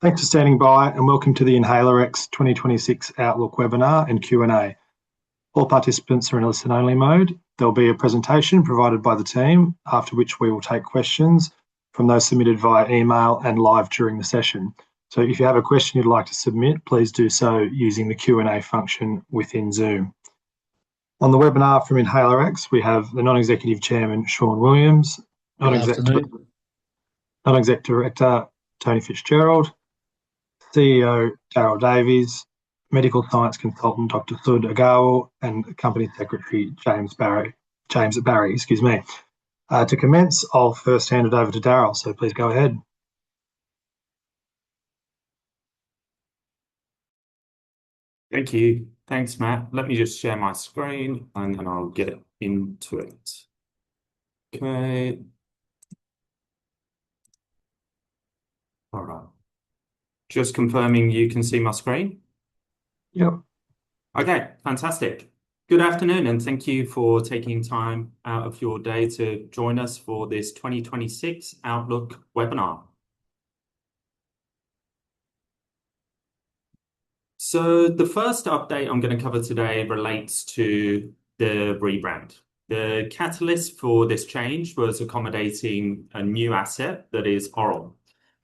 Thanks for standing by and welcome to the InhaleRx 2026 Outlook webinar and Q&A. All participants are in a listen-only mode. There'll be a presentation provided by the team, after which we will take questions from those submitted via email and live during the session. So if you have a question you'd like to submit, please do so using the Q&A function within Zoom. On the webinar from InhaleRx, we have the Non-Executive Chairman, Sean Williams, Non-Exec Director, Tony Fitzgerald, CEO Darryl Davies, Medical Science Consultant Dr. Sud Agarwal, and Company Secretary James Barry. To commence, I'll first hand it over to Darryl, so please go ahead. Thank you. Thanks, Matt. Let me just share my screen and then I'll get into it. Okay. All right. Just confirming you can see my screen? Yep. Okay, fantastic. Good afternoon, and thank you for taking time out of your day to join us for this 2026 Outlook webinar. So the first update I'm going to cover today relates to the rebrand. The catalyst for this change was accommodating a new asset that is oral.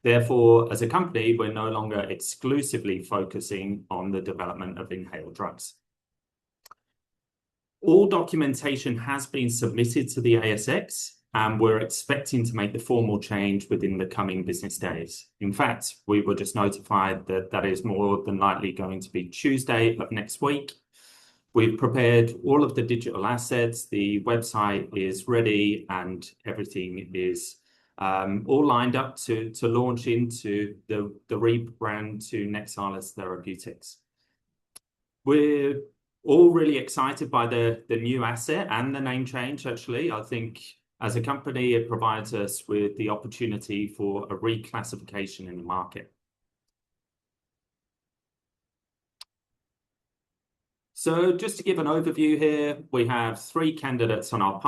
Therefore, as a company, we're no longer exclusively focusing on the development of inhaled drugs. All documentation has been submitted to the ASX, and we're expecting to make the formal change within the coming business days. In fact, we were just notified that that is more than likely going to be Tuesday of next week. We've prepared all of the digital assets, the website is ready, and everything is all lined up to launch into the rebrand to Nexalis Therapeutics. We're all really excited by the new asset and the name change, actually. I think as a company, it provides us with the opportunity for a reclassification in the market. So just to give an overview here, we have 3 candidates on our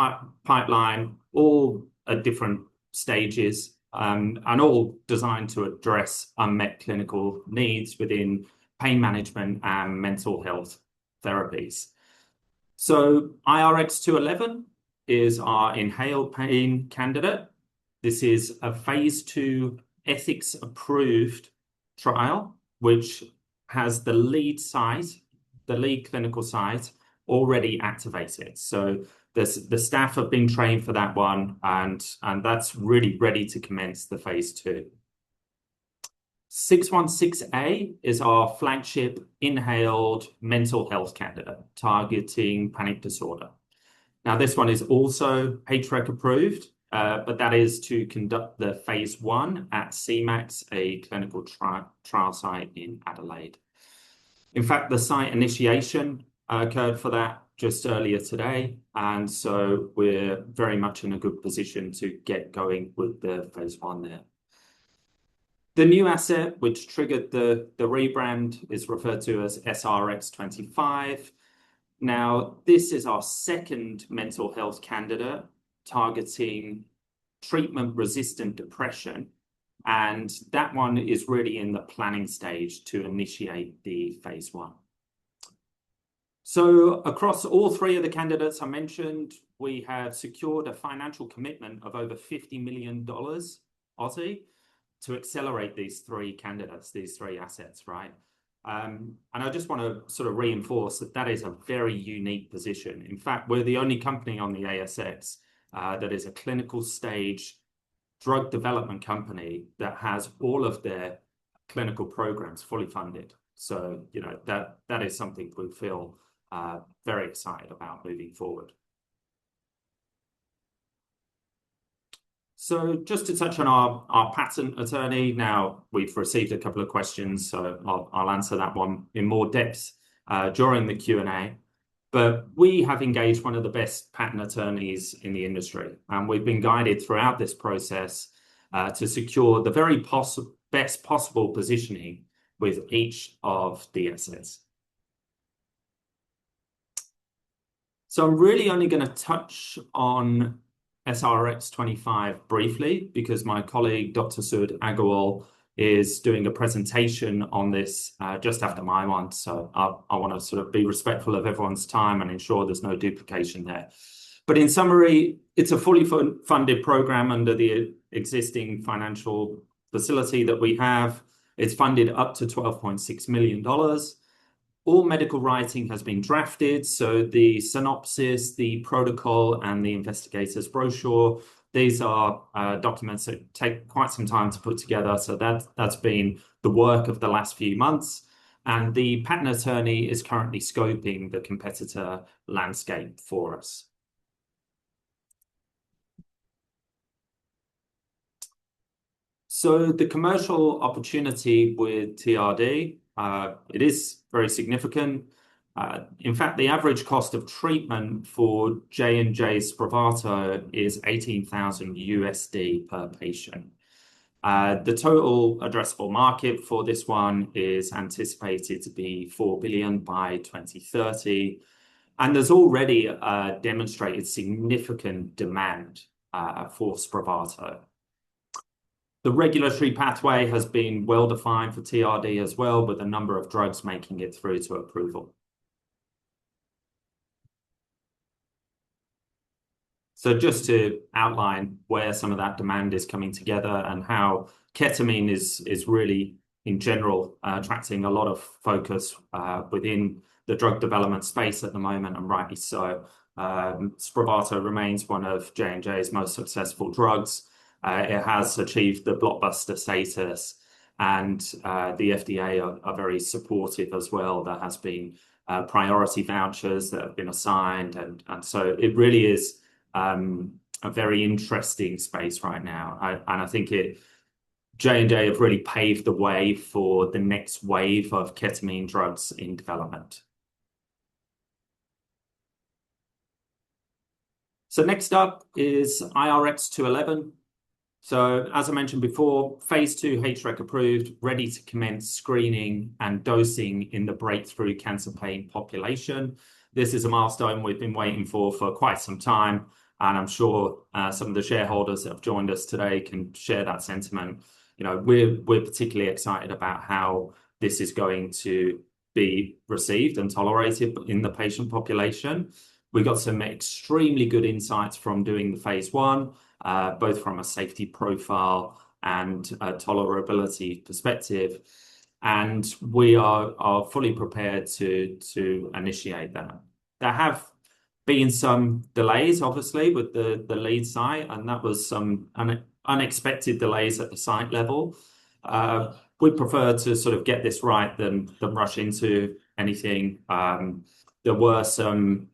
pipeline, all at different stages, and all designed to address unmet clinical needs within pain management and mental health therapies. So IRX 211 is our inhaled pain candidate. This is a phase 2 ethics approved trial, which has the lead clinical site already activated. So the staff have been trained for that one, and that's really ready to commence the phase 2. 616A is our flagship inhaled mental health candidate targeting panic disorder. Now, this one is also HREC approved, but that is to conduct the phase 1 at CMAX, a clinical trial site in Adelaide. In fact, the site initiation occurred for that just earlier today, and so we're very much in a good position to get going with the phase 1 there. The new asset, which triggered the rebrand, is referred to as SRX25. Now, this is our second mental health candidate targeting treatment-resistant depression, and that one is really in the planning stage to initiate the phase 1. So across all 3 of the candidates I mentioned, we have secured a financial commitment of over $50 million Aussie to accelerate these 3 candidates, these 3 assets, right? And I just want to sort of reinforce that that is a very unique position. In fact, we're the only company on the ASX that is a clinical stage drug development company that has all of their clinical programs fully funded. So, you know, that is something we feel very excited about moving forward. So just to touch on our patent attorney, now we've received a couple of questions, so I'll answer that one in more depth during the Q&A. But we have engaged one of the best patent attorneys in the industry, and we've been guided throughout this process to secure the very best possible positioning with each of the assets. So I'm really only going to touch on SRX25 briefly because my colleague, Dr. Sud Agarwal, is doing a presentation on this just after my one. So I want to sort of be respectful of everyone's time and ensure there's no duplication there. But in summary, it's a fully funded program under the existing financial facility that we have. It's funded up to $12.6 million. All medical writing has been drafted, so the synopsis, the protocol, and the investigator's brochure, these are documents that take quite some time to put together. So that's been the work of the last few months. And the patent attorney is currently scoping the competitor landscape for us. So the commercial opportunity with TRD, it is very significant. In fact, the average cost of treatment for J&J's Spravato is $18,000 per patient. The total addressable market for this one is anticipated to be $4 billion by 2030. And there's already demonstrated significant demand for Spravato. The regulatory pathway has been well defined for TRD as well, with a number of drugs making it through to approval. So just to outline where some of that demand is coming together and how ketamine is really, in general, attracting a lot of focus within the drug development space at the moment, and rightly so. Spravato remains one of J&J's most successful drugs. It has achieved the blockbuster status, and the FDA are very supportive as well. There has been priority vouchers that have been assigned, and so it really is a very interesting space right now. And I think J&J have really paved the way for the next wave of ketamine drugs in development. So next up is IRX 211. So as I mentioned before, phase 2 HREC approved, ready to commence screening and dosing in the breakthrough cancer pain population. This is a milestone we've been waiting for quite some time, and I'm sure some of the shareholders that have joined us today can share that sentiment. You know, we're particularly excited about how this is going to be received and tolerated in the patient population. We got some extremely good insights from doing the phase 1. Both from a safety profile and a tolerability perspective, and we are fully prepared to initiate that. There have been some delays, obviously, with the lead site, and that was some unexpected delays at the site level. We prefer to sort of get this right than rush into anything. There were some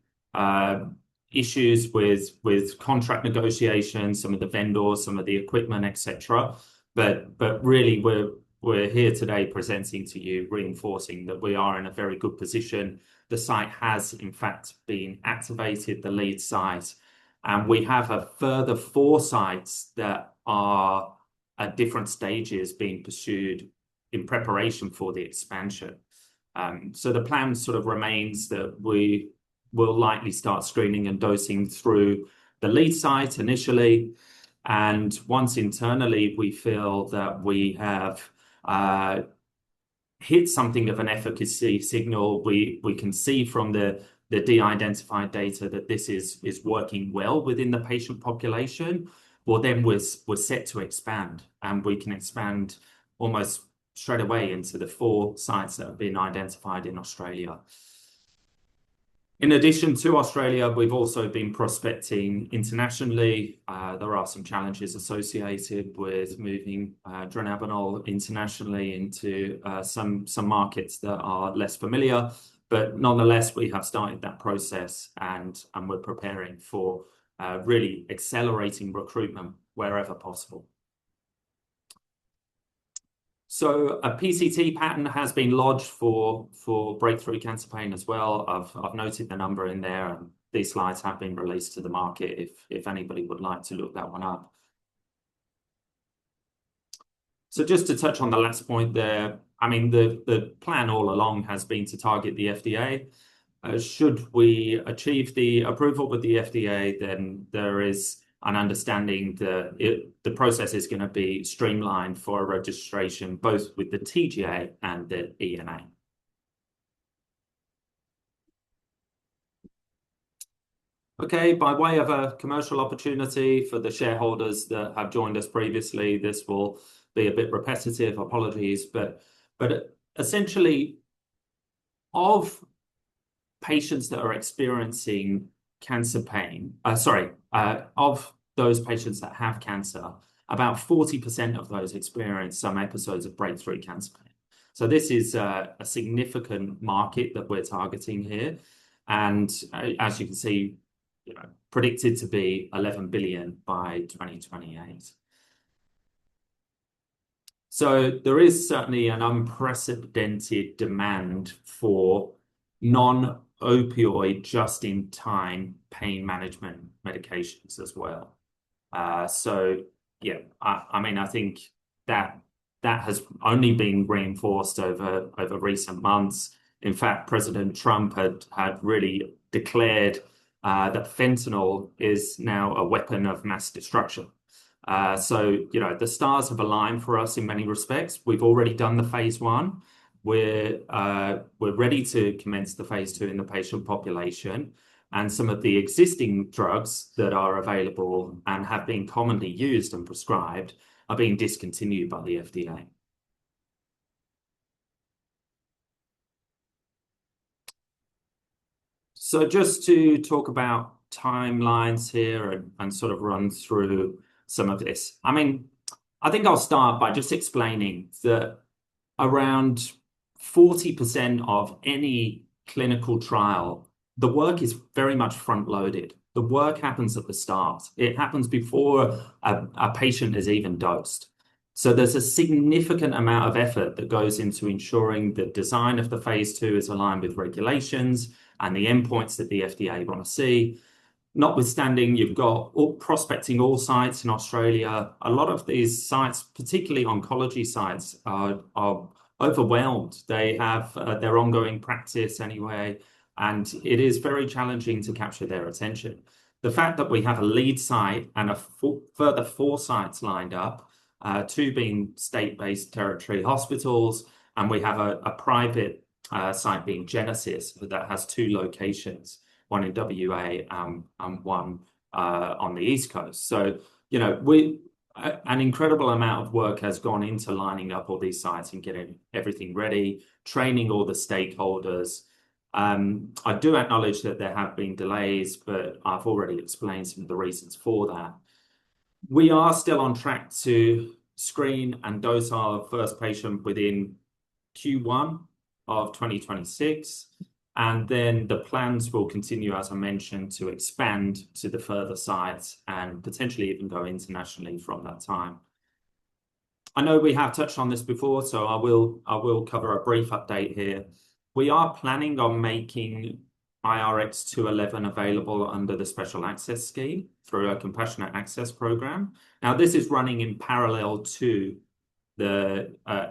issues with contract negotiations, some of the vendors, some of the equipment, etc. But really, we're here today presenting to you, reinforcing that we are in a very good position. The site has, in fact, been activated, the lead site, and we have a further 4 sites that are at different stages being pursued in preparation for the expansion. So the plan sort of remains that we will likely start screening and dosing through the lead site initially. And once internally we feel that we have hit something of an efficacy signal, we can see from the de-identified data that this is working well within the patient population, well, then we're set to expand, and we can expand almost straight away into the 4 sites that have been identified in Australia. In addition to Australia, we've also been prospecting internationally. There are some challenges associated with moving dronabinol internationally into some markets that are less familiar, but nonetheless, we have started that process, and we're preparing for really accelerating recruitment wherever possible. So a PCT patent has been lodged for breakthrough cancer pain as well. I've noted the number in there, and these slides have been released to the market if anybody would like to look that one up. So just to touch on the last point there, I mean, the plan all along has been to target the FDA. Should we achieve the approval with the FDA, then there is and understanding the process is going to be streamlined for registration, both with the TGA and the EMA. Okay, by way of a commercial opportunity for the shareholders that have joined us previously, this will be a bit repetitive, apologies, but essentially, of patients that are experiencing cancer pain, of those patients that have cancer, about 40% of those experience some episodes of breakthrough cancer pain. So this is a significant market that we're targeting here. And as you can see, predicted to be 11 billion by 2028. So there is certainly an unprecedented demand for non-opioid just-in-time pain management medications as well. So yeah, I mean, I think that has only been reinforced over recent months. In fact, President Trump had really declared that fentanyl is now a weapon of mass destruction. So, the stars have aligned for us in many respects. We've already done the phase 1. We're ready to commence the phase 2 in the patient population. And some of the existing drugs that are available and have been commonly used and prescribed are being discontinued by the FDA. So just to talk about timelines here and sort of run through some of this. I mean, I think I'll start by just explaining that around 40% of any clinical trial, the work is very much front-loaded. The work happens at the start. It happens before a patient is even dosed. So there's a significant amount of effort that goes into ensuring the design of the phase 2 is aligned with regulations and the endpoints that the FDA want to see. Notwithstanding, you've got prospecting all sites in Australia. A lot of these sites, particularly oncology sites, are overwhelmed. They have their ongoing practice anyway, and it is very challenging to capture their attention. The fact that we have a lead site and a further 4 sites lined up, 2 being state-based territory hospitals, and we have a private site being Genesis that has 2 locations, one in WA and one on the East Coast. So, an incredible amount of work has gone into lining up all these sites and getting everything ready, training all the stakeholders. I do acknowledge that there have been delays, but I've already explained some of the reasons for that. We are still on track to screen and dose our first patient within Q1 of 2026. And then the plans will continue, as I mentioned, to expand to the further sites and potentially even go internationally from that time. I know we have touched on this before, so I will cover a brief update here. We are planning on making IRX 211 available under the Special Access Scheme through a Compassionate Access Program. Now, this is running in parallel to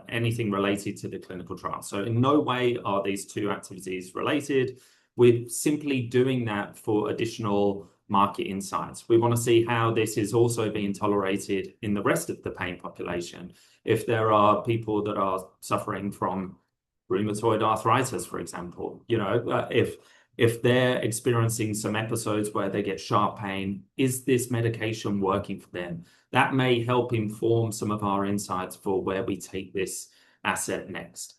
anything related to the clinical trial. So in no way are these 2 activities related. We're simply doing that for additional market insights. We want to see how this is also being tolerated in the rest of the pain population. If there are people that are suffering from rheumatoid arthritis, for example, if they're experiencing some episodes where they get sharp pain, is this medication working for them? That may help inform some of our insights for where we take this asset next.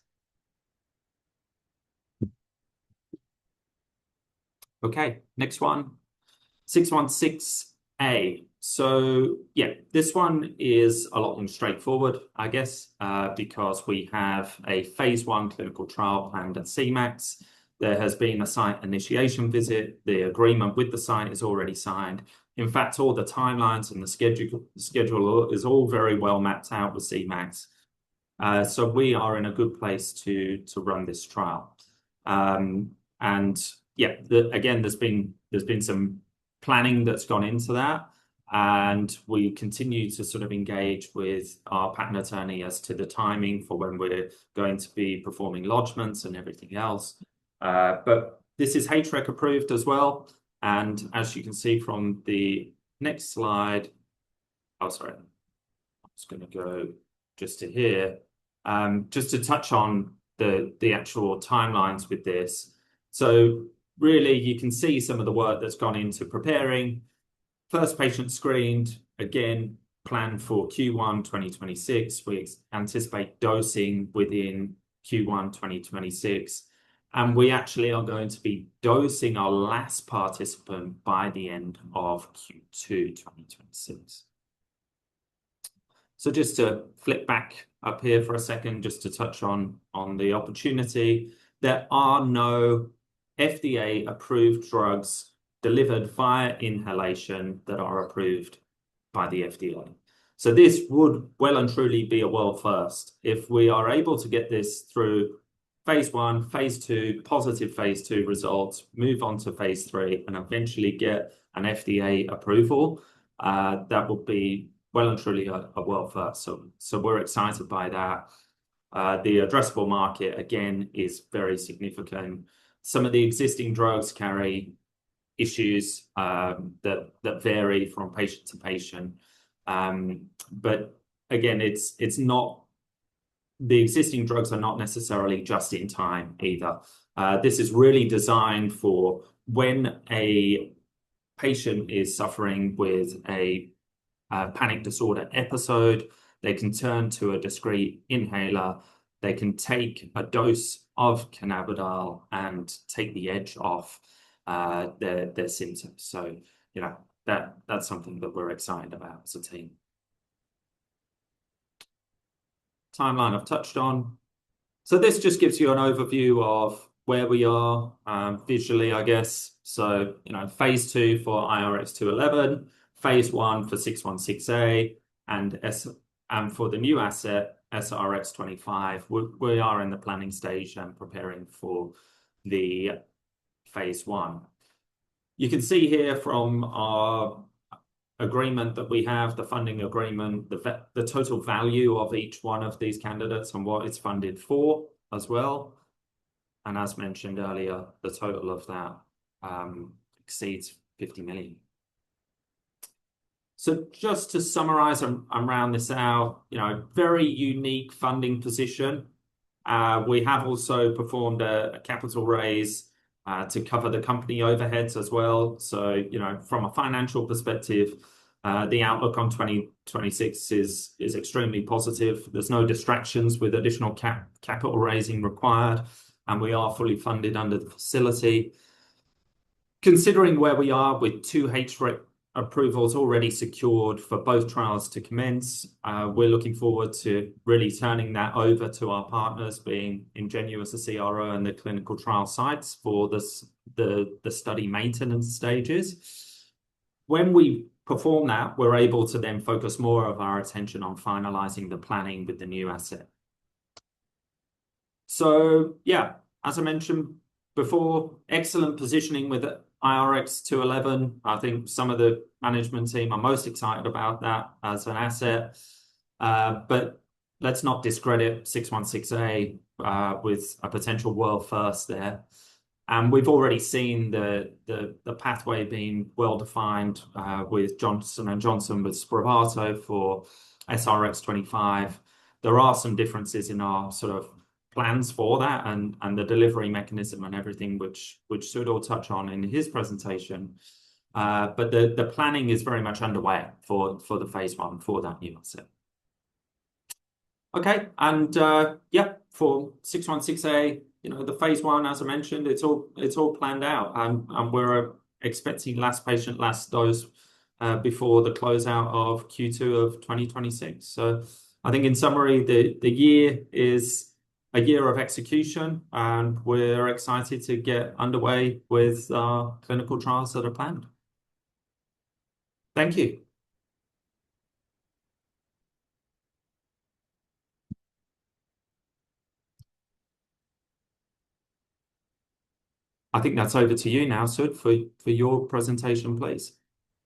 Okay, next one, 616A. So yeah, this one is a lot more straightforward, I guess, because we have a phase 1 clinical trial planned at CMAX. There has been a site initiation visit. The agreement with the site is already signed. In fact, all the timelines and the schedule is all very well mapped out with CMAX. So we are in a good place to run this trial. And yeah, again, there's been some planning that's gone into that. And we continue to sort of engage with our patent attorney as to the timing for when we're going to be performing lodgements and everything else. But this is HREC approved as well. And as you can see from the next slide. Oh, sorry. I'm just going to go just to here, just to touch on the actual timelines with this. So really, you can see some of the work that's gone into preparing. First patient screened, again, planned for Q1 2026. We anticipate dosing within Q1 2026. And we actually are going to be dosing our last participant by the end of Q2 2026. So just to flip back up here for a second, just to touch on the opportunity, there are no FDA-approved drugs delivered via inhalation that are approved by the FDA. So this would well and truly be a world first. If we are able to get this through phase 1, phase 2, positive phase 2 results, move on to phase 3, and eventually get an FDA approval, that would be well and truly a world first. So we're excited by that. The addressable market, again, is very significant. Some of the existing drugs carry issues that vary from patient to patient. But again, it's not, the existing drugs are not necessarily just in time either. This is really designed for when a patient is suffering with a panic disorder episode, they can turn to a discrete inhaler. They can take a dose of cannabidiol and take the edge off their symptoms. So, you know, that's something that we're excited about as a team. Timeline I've touched on. So this just gives you an overview of where we are visually, I guess. So, you know, phase 2 for IRX 211, phase 1 for 616A, and for the new asset, SRX 25, we are in the planning stage and preparing for the phase 1. You can see here from our agreement that we have, the funding agreement, the total value of each one of these candidates and what it's funded for as well. And as mentioned earlier, the total of that exceeds 50 million. So just to summarize and round this out, you know, very unique funding position. We have also performed a capital raise to cover the company overheads as well. So, you know, from a financial perspective, the outlook on 2026 is extremely positive. There's no distractions with additional capital raising required, and we are fully funded under the facility. Considering where we are with 2 HREC approvals already secured for both trials to commence, we're looking forward to really turning that over to our partners, being Ingenuus, the CRO, and the clinical trial sites for the study maintenance stages. When we perform that, we're able to then focus more of our attention on finalizing the planning with the new asset. So yeah, as I mentioned before, excellent positioning with IRX 211. I think some of the management team are most excited about that as an asset. But let's not discredit 616A with a potential world first there. And we've already seen the pathway being well defined with Johnson & Johnson with Spravato for SRX 25. There are some differences in our sort of plans for that and the delivery mechanism and everything, which Sud will touch on in his presentation. But the planning is very much underway for the phase 1 for that new asset. Okay, and yeah, for 616A, you know, the phase 1, as I mentioned, it's all planned out, and we're expecting last patient, last dose before the closeout of Q2 of 2026. So I think in summary, the year is a year of execution, and we're excited to get underway with our clinical trials that are planned. Thank you. I think that's over to you now, Sud, for your presentation, please.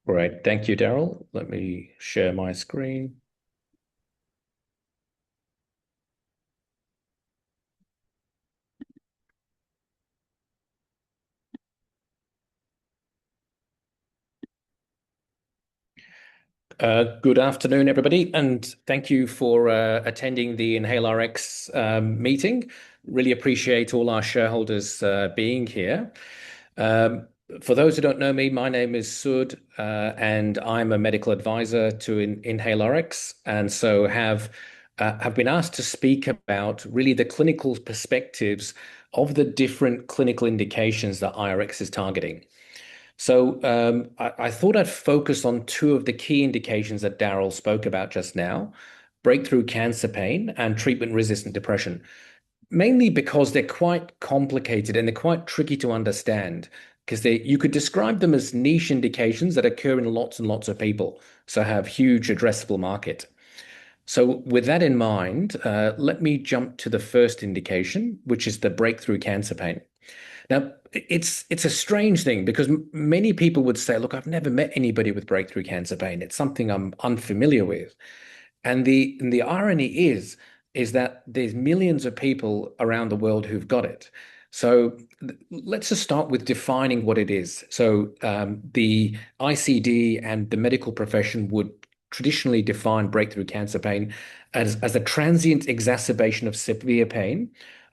All right, thank you, Darryl. Let me share my screen. Good afternoon, everybody, and thank you for attending the InhaleRx meeting. Really appreciate all our shareholders being here. For those who don't know me, my name is Sud, and I'm a medical advisor to InhaleRx, and so have been asked to speak about really the clinical perspectives of the different clinical indications that IRX is targeting. So I thought I'd focus on two of the key indications that Darryl spoke about just now, breakthrough cancer pain and treatment-resistant depression, mainly because they're quite complicated and they're quite tricky to understand because you could describe them as niche indications that occur in lots and lots of people, so have huge addressable market. So with that in mind, let me jump to the first indication, which is the breakthrough cancer pain. Now, it's a strange thing because many people would say, look, I've never met anybody with breakthrough cancer pain. It's something I'm unfamiliar with. And the irony is that there's millions of people around the world who've got it. So let's just start with defining what it is. So the ICD and the medical profession would traditionally define breakthrough cancer pain as a transient exacerbation of severe pain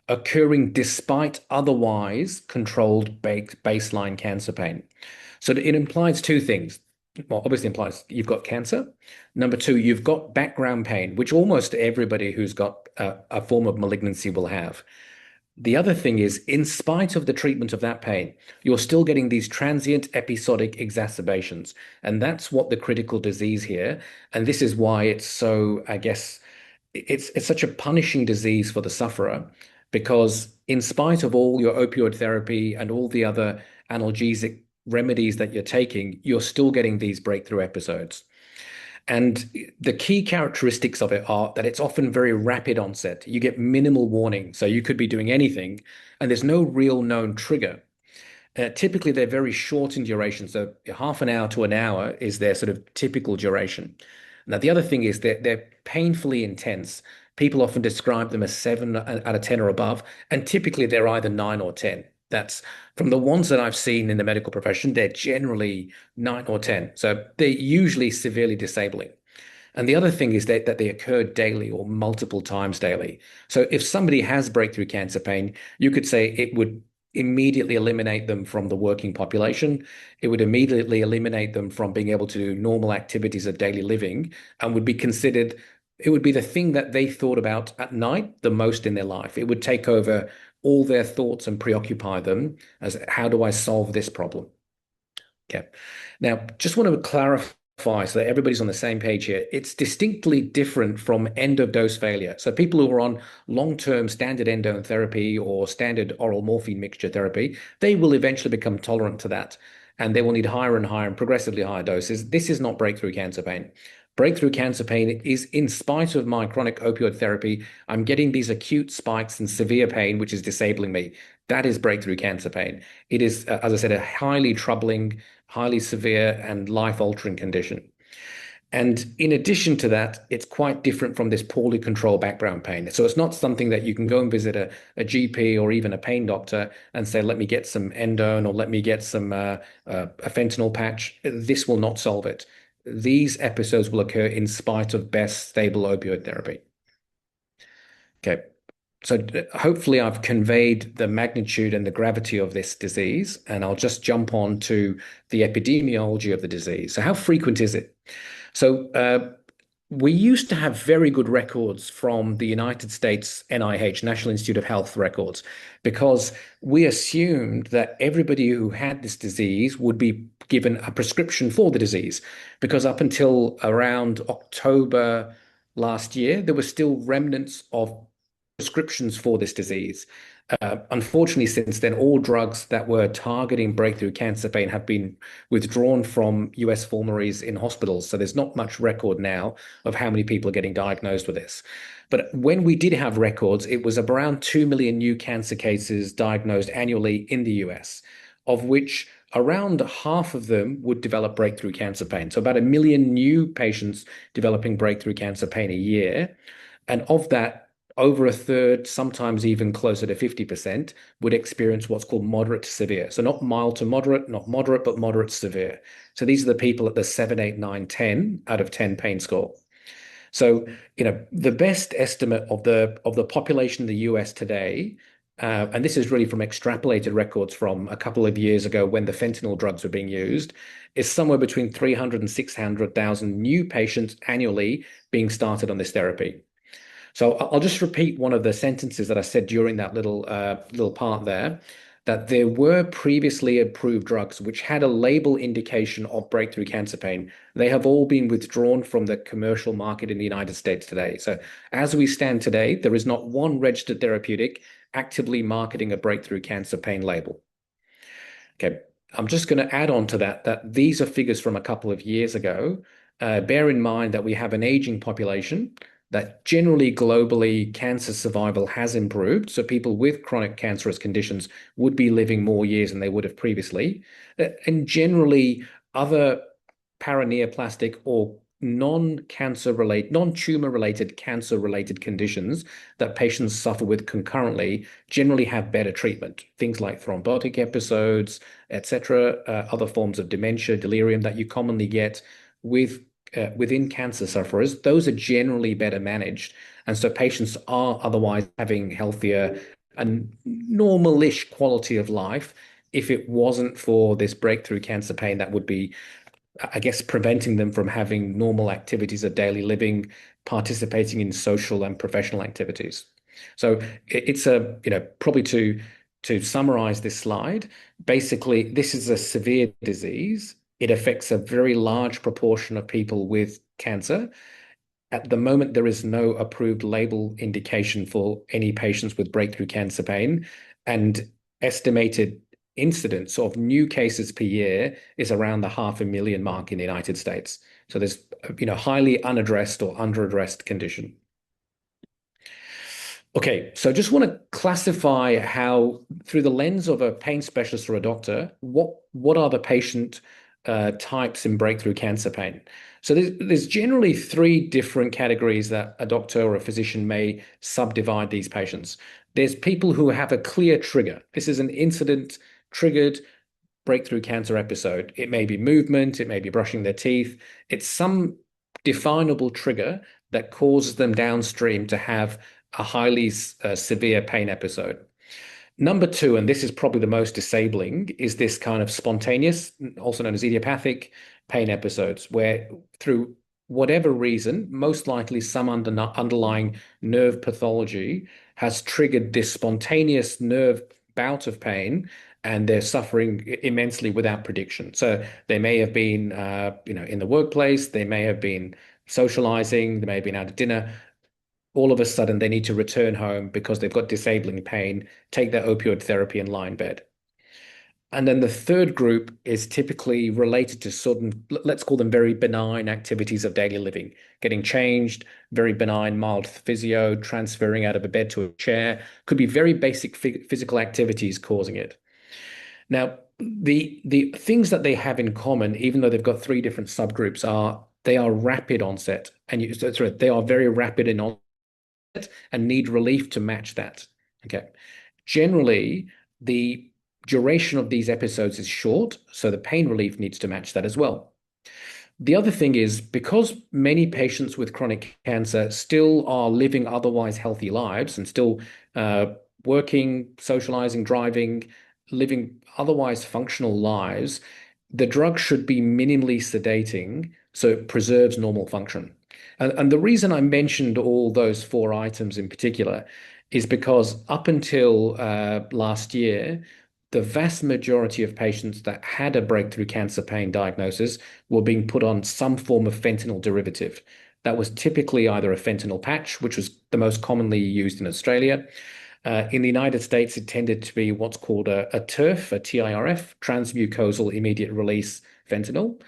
occurring despite otherwise controlled baseline cancer pain. So it implies two things. Well, obviously implies you've got cancer. Number two, you've got background pain, which almost everybody who's got a form of malignancy will have. The other thing is, in spite of the treatment of that pain, you're still getting these transient episodic exacerbations. And that's what the critical disease here. And this is why it's so, I guess, it's such a punishing disease for the sufferer, because in spite of all your opioid therapy and all the other analgesic remedies that you're taking, you're still getting these breakthrough episodes. And the key characteristics of it are that it's often very rapid onset. You get minimal warning. So you could be doing anything, and there's no real known trigger. Typically, they're very short in duration. So half an hour to an hour is their sort of typical duration. Now, the other thing is that they're painfully intense. People often describe them as 7 out of 10 or above, and typically they're either 9 or 10. That's from the ones that I've seen in the medical profession, they're generally 9 or 10. So they're usually severely disabling. And the other thing is that they occur daily or multiple times daily. So if somebody has breakthrough cancer pain, you could say it would immediately eliminate them from the working population. It would immediately eliminate them from being able to do normal activities of daily living and would be considered, it would be the thing that they thought about at night the most in their life. It would take over all their thoughts and preoccupy them as how do I solve this problem? Okay. Now, just want to clarify so that everybody's on the same page here. It's distinctly different from end of dose failure. So people who are on long-term standard endone therapy or standard oral morphine mixture therapy, they will eventually become tolerant to that. And they will need higher and higher and progressively higher doses. This is not breakthrough cancer pain. Breakthrough cancer pain is in spite of my chronic opioid therapy, I'm getting these acute spikes and severe pain, which is disabling me. That is breakthrough cancer pain. It is, as I said, a highly troubling, highly severe and life-altering condition. And in addition to that, it's quite different from this poorly controlled background pain. So it's not something that you can go and visit a GP or even a pain doctor and say, let me get some endone or let me get some a fentanyl patch. This will not solve it. These episodes will occur in spite of best stable opioid therapy. Okay. So hopefully I've conveyed the magnitude and the gravity of this disease, and I'll just jump on to the epidemiology of the disease. So how frequent is it? So we used to have very good records from the United States NIH, National Institute of Health records, because we assumed that everybody who had this disease would be given a prescription for the disease, because up until around October last year, there were still remnants of prescriptions for this disease. Unfortunately, since then, all drugs that were targeting breakthrough cancer pain have been withdrawn from US formularies in hospitals. So there's not much record now of how many people are getting diagnosed with this. But when we did have records, it was around 2 million new cancer cases diagnosed annually in the US, of which around half of them would develop breakthrough cancer pain. So about 1 million new patients developing breakthrough cancer pain a year. And of that, over a third, sometimes even closer to 50%, would experience what's called moderate to severe. So not mild to moderate, not moderate, but moderate to severe. So these are the people at the 7, 8, 9, 10 out of 10 pain score. So, the best estimate of the population in the US today, and this is really from extrapolated records from a couple of years ago when the fentanyl drugs were being used, is somewhere between 300 and 600,000 new patients annually being started on this therapy. So I'll just repeat one of the sentences that I said during that little part there, that there were previously approved drugs which had a label indication of breakthrough cancer pain. They have all been withdrawn from the commercial market in the United States today. So as we stand today, there is not one registered therapeutic actively marketing a breakthrough cancer pain label. Okay, I'm just going to add on to that these are figures from a couple of years ago. Bear in mind that we have an aging population, that generally globally cancer survival has improved. So people with chronic cancerous conditions would be living more years than they would have previously. And generally other paraneoplastic or non-tumor related cancer related conditions that patients suffer with concurrently generally have better treatment. Things like thrombotic episodes, etc., other forms of dementia, delirium that you commonly get within cancer sufferers, those are generally better managed. And so patients are otherwise having healthier and normal-ish quality of life if it wasn't for this breakthrough cancer pain that would be, I guess, preventing them from having normal activities of daily living, participating in social and professional activities. So it's probably to summarize this slide, basically, this is a severe disease. It affects a very large proportion of people with cancer. At the moment, there is no approved label indication for any patients with breakthrough cancer pain, and estimated incidence of new cases per year is around the 500,000 mark in the United States. So there's highly unaddressed or underaddressed condition. Okay, so just want to classify how, through the lens of a pain specialist or a doctor, what are the patient types in breakthrough cancer pain? So there's generally 3 different categories that a doctor or a physician may subdivide these patients. There's people who have a clear trigger. This is an incident triggered breakthrough cancer episode. It may be movement, it may be brushing their teeth. It's some definable trigger that causes them downstream to have a highly severe pain episode. Number 2, and this is probably the most disabling, is this kind of spontaneous, also known as idiopathic pain episodes, where through whatever reason, most likely some underlying nerve pathology has triggered this spontaneous nerve bout of pain, and they're suffering immensely without prediction. So they may have been, in the workplace, they may have been socializing, they may have been out at dinner. All of a sudden, they need to return home because they've got disabling pain, take their opioid therapy, and lie in bed. And then the third group is typically related to certain, let's call them very benign activities of daily living, getting changed, very benign, mild physio, transferring out of a bed to a chair, could be very basic physical activities causing it. Now, the things that they have in common, even though they've got 3 different subgroups, are they are rapid onset, and they are very rapid in onset and need relief to match that. Okay. Generally, the duration of these episodes is short, so the pain relief needs to match that as well. The other thing is, because many patients with chronic cancer still are living otherwise healthy lives and still working, socializing, driving, living otherwise functional lives, the drug should be minimally sedating so it preserves normal function. And the reason I mentioned all those 4 items in particular is because up until last year, the vast majority of patients that had a breakthrough cancer pain diagnosis were being put on some form of fentanyl derivative. That was typically either a fentanyl patch, which was the most commonly used in Australia. In the United States, it tended to be what's called a TIRF, a TIRF, transmucosal immediate release fentanyl.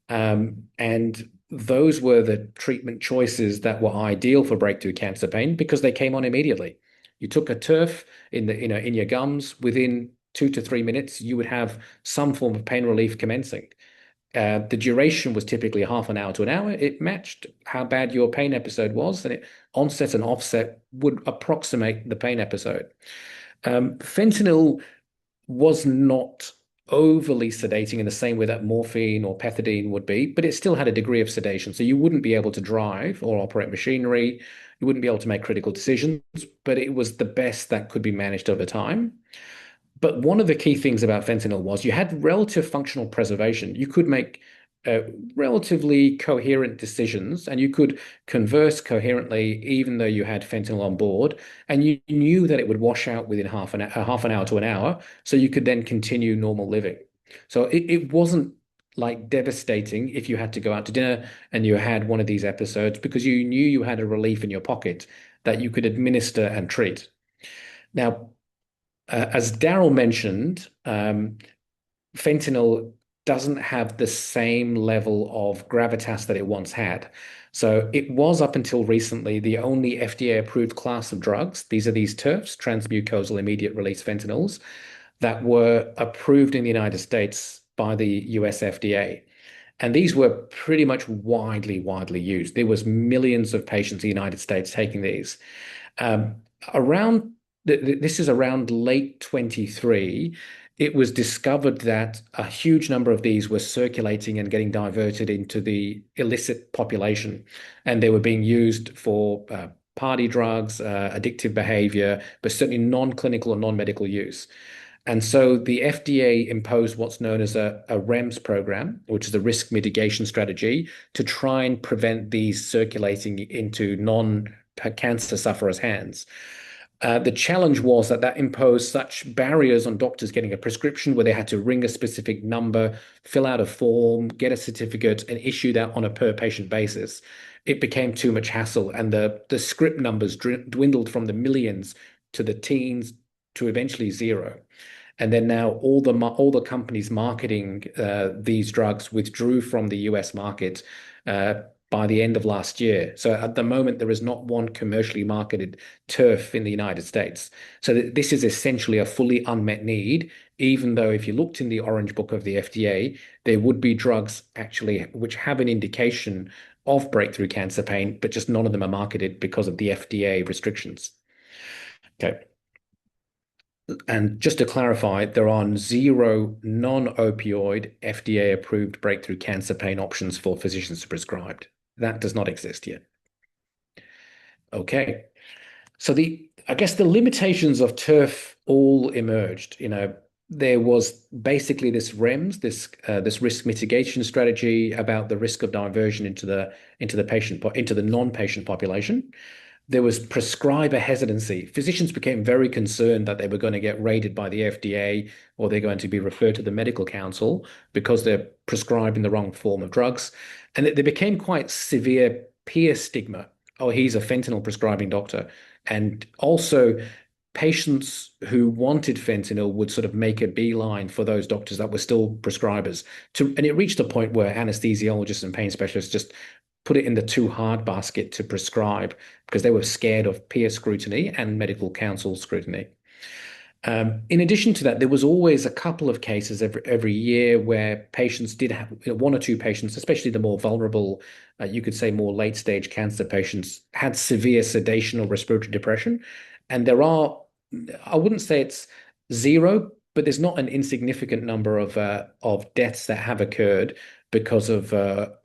And those were the treatment choices that were ideal for breakthrough cancer pain because they came on immediately. You took a TIRF in your gums, within 2 to 3 minutes, you would have some form of pain relief commencing. The duration was typically half an hour to an hour. It matched how bad your pain episode was, and onset and offset would approximate the pain episode. Fentanyl was not overly sedating in the same way that morphine or pethidine would be, but it still had a degree of sedation. So you wouldn't be able to drive or operate machinery. You wouldn't be able to make critical decisions, but it was the best that could be managed over time. But one of the key things about fentanyl was you had relative functional preservation. You could make relatively coherent decisions, and you could converse coherently even though you had fentanyl on board, and you knew that it would wash out within half an hour to an hour, so you could then continue normal living. So it wasn't like devastating if you had to go out to dinner and you had one of these episodes, because you knew you had a relief in your pocket that you could administer and treat. Now, as Darryl mentioned, fentanyl doesn't have the same level of gravitas that it once had. So it was, up until recently, the only FDA-approved class of drugs. These are these TERFs, transmucosal immediate release fentanyls, that were approved in the United States by the US FDA. And these were pretty much widely used. There was millions of patients in the United States taking these. Around this is around late 23, it was discovered that a huge number of these were circulating and getting diverted into the illicit population, and they were being used for party drugs, addictive behavior, but certainly non-clinical or non-medical use. And so the FDA imposed what's known as a REMS program, which is a risk mitigation strategy, to try and prevent these circulating into non-cancer sufferers' hands. The challenge was that imposed such barriers on doctors getting a prescription, where they had to ring a specific number, fill out a form, get a certificate, and issue that on a per patient basis. It became too much hassle, and the script numbers dwindled from the millions to the teens to eventually zero. And then now all the companies marketing these drugs withdrew from the US market by the end of last year. So at the moment, there is not one commercially marketed TERF in the United States. So this is essentially a fully unmet need, even though if you looked in the Orange Book of the FDA, there would be drugs actually which have an indication of breakthrough cancer pain, but just none of them are marketed because of the FDA restrictions. Okay. And just to clarify, there are 0 non-opioid FDA-approved breakthrough cancer pain options for physicians to prescribe. That does not exist yet. Okay. So I guess the limitations of TERF all emerged. There was basically this REMS, this risk mitigation strategy about the risk of diversion into the non-patient population. There was prescriber hesitancy. Physicians became very concerned that they were going to get raided by the FDA, or they're going to be referred to the medical council because they're prescribing the wrong form of drugs. And there became quite severe peer stigma. Oh, he's a fentanyl prescribing doctor. And also, patients who wanted fentanyl would sort of make a beeline for those doctors that were still prescribers. And it reached a point where anesthesiologists and pain specialists just put it in the too hard basket to prescribe because they were scared of peer scrutiny and medical council scrutiny. In addition to that, there was always a couple of cases every year where patients did have, one or two patients, especially the more vulnerable, you could say more late stage cancer patients, had severe sedation or respiratory depression. And I wouldn't say it's 0, but there's not an insignificant number of deaths that have occurred because of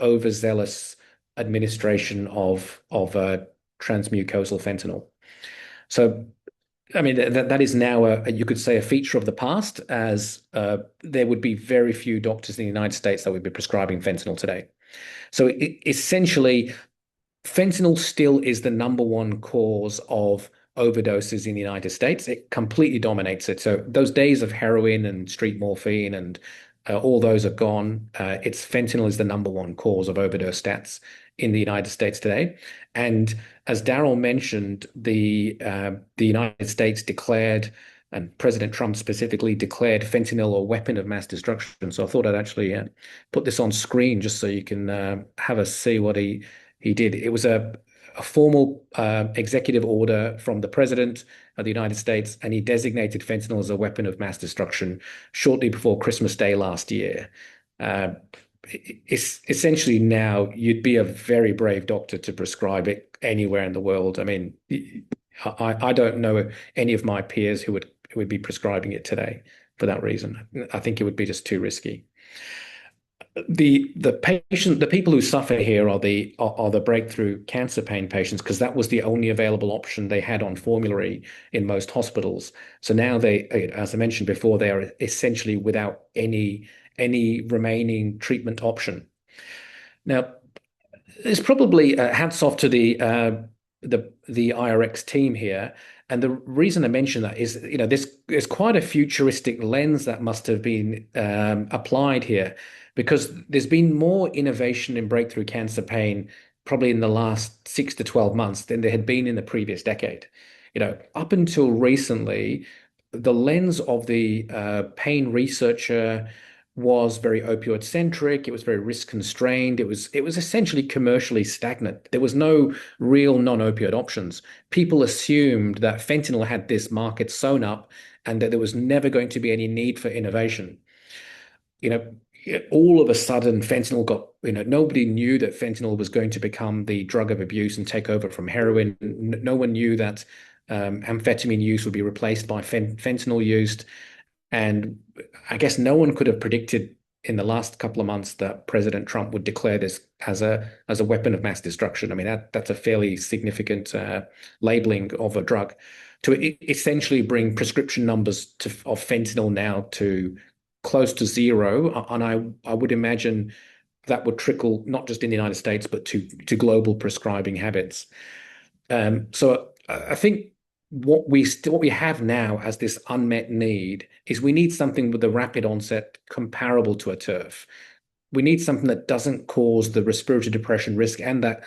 overzealous administration of transmucosal fentanyl. So, I mean, that is now you could say a feature of the past, as there would be very few doctors in the United States that would be prescribing fentanyl today. So essentially, fentanyl still is the #1 cause of overdoses in the United States. It completely dominates it. So those days of heroin and street morphine and all those are gone. Fentanyl is the #1 cause of overdose stats in the United States today. And as Darryl mentioned, the United States declared, and President Trump specifically declared, fentanyl a weapon of mass destruction. So I thought I'd actually put this on screen just so you can have a see what he did. It was a formal executive order from the President of the United States, and he designated fentanyl as a weapon of mass destruction shortly before Christmas Day last year. it's essentially now you'd be a very brave doctor to prescribe it anywhere in the world. I mean, I don't know any of my peers who would be prescribing it today for that reason. I think it would be just too risky. The people who suffer here are the breakthrough cancer pain patients, because that was the only available option they had on formulary in most hospitals. So now as I mentioned before, they are essentially without any remaining treatment option. Now, there's probably hats off to the IRX team here. And the reason I mention that is, there's quite a futuristic lens that must have been applied here, because there's been more innovation in breakthrough cancer pain probably in the last 6 to 12 months than there had been in the previous decade. Up until recently, the lens of the pain researcher was very opioid centric. It was very risk constrained. It was essentially commercially stagnant. There was no real non-opioid options. People assumed that fentanyl had this market sewn up and that there was never going to be any need for innovation. All of a sudden fentanyl got, nobody knew that fentanyl was going to become the drug of abuse and take over from heroin. No one knew that amphetamine use would be replaced by fentanyl use. And I guess no one could have predicted in the last couple of months that President Trump would declare this as a weapon of mass destruction. I mean, that's a fairly significant labeling of a drug to essentially bring prescription numbers of fentanyl now to close to zero. And I would imagine that would trickle not just in the United States, but to global prescribing habits. So I think what we have now as this unmet need is we need something with a rapid onset comparable to a TERF. We need something that doesn't cause the respiratory depression risk and that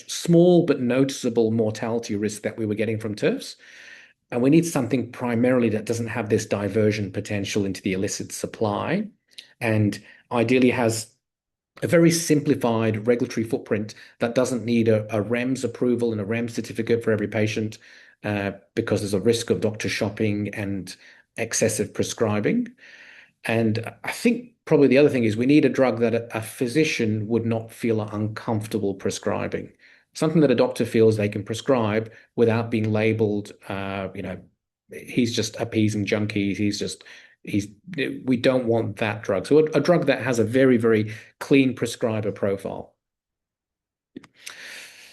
small but noticeable mortality risk that we were getting from TERFs. And we need something primarily that doesn't have this diversion potential into the illicit supply, and ideally has a very simplified regulatory footprint that doesn't need a REMS approval and a REMS certificate for every patient, because there's a risk of doctor shopping and excessive prescribing. And I think probably the other thing is we need a drug that a physician would not feel uncomfortable prescribing. Something that a doctor feels they can prescribe without being labeled, he's just appeasing junkies. We don't want that drug. So a drug that has a very, very clean prescriber profile.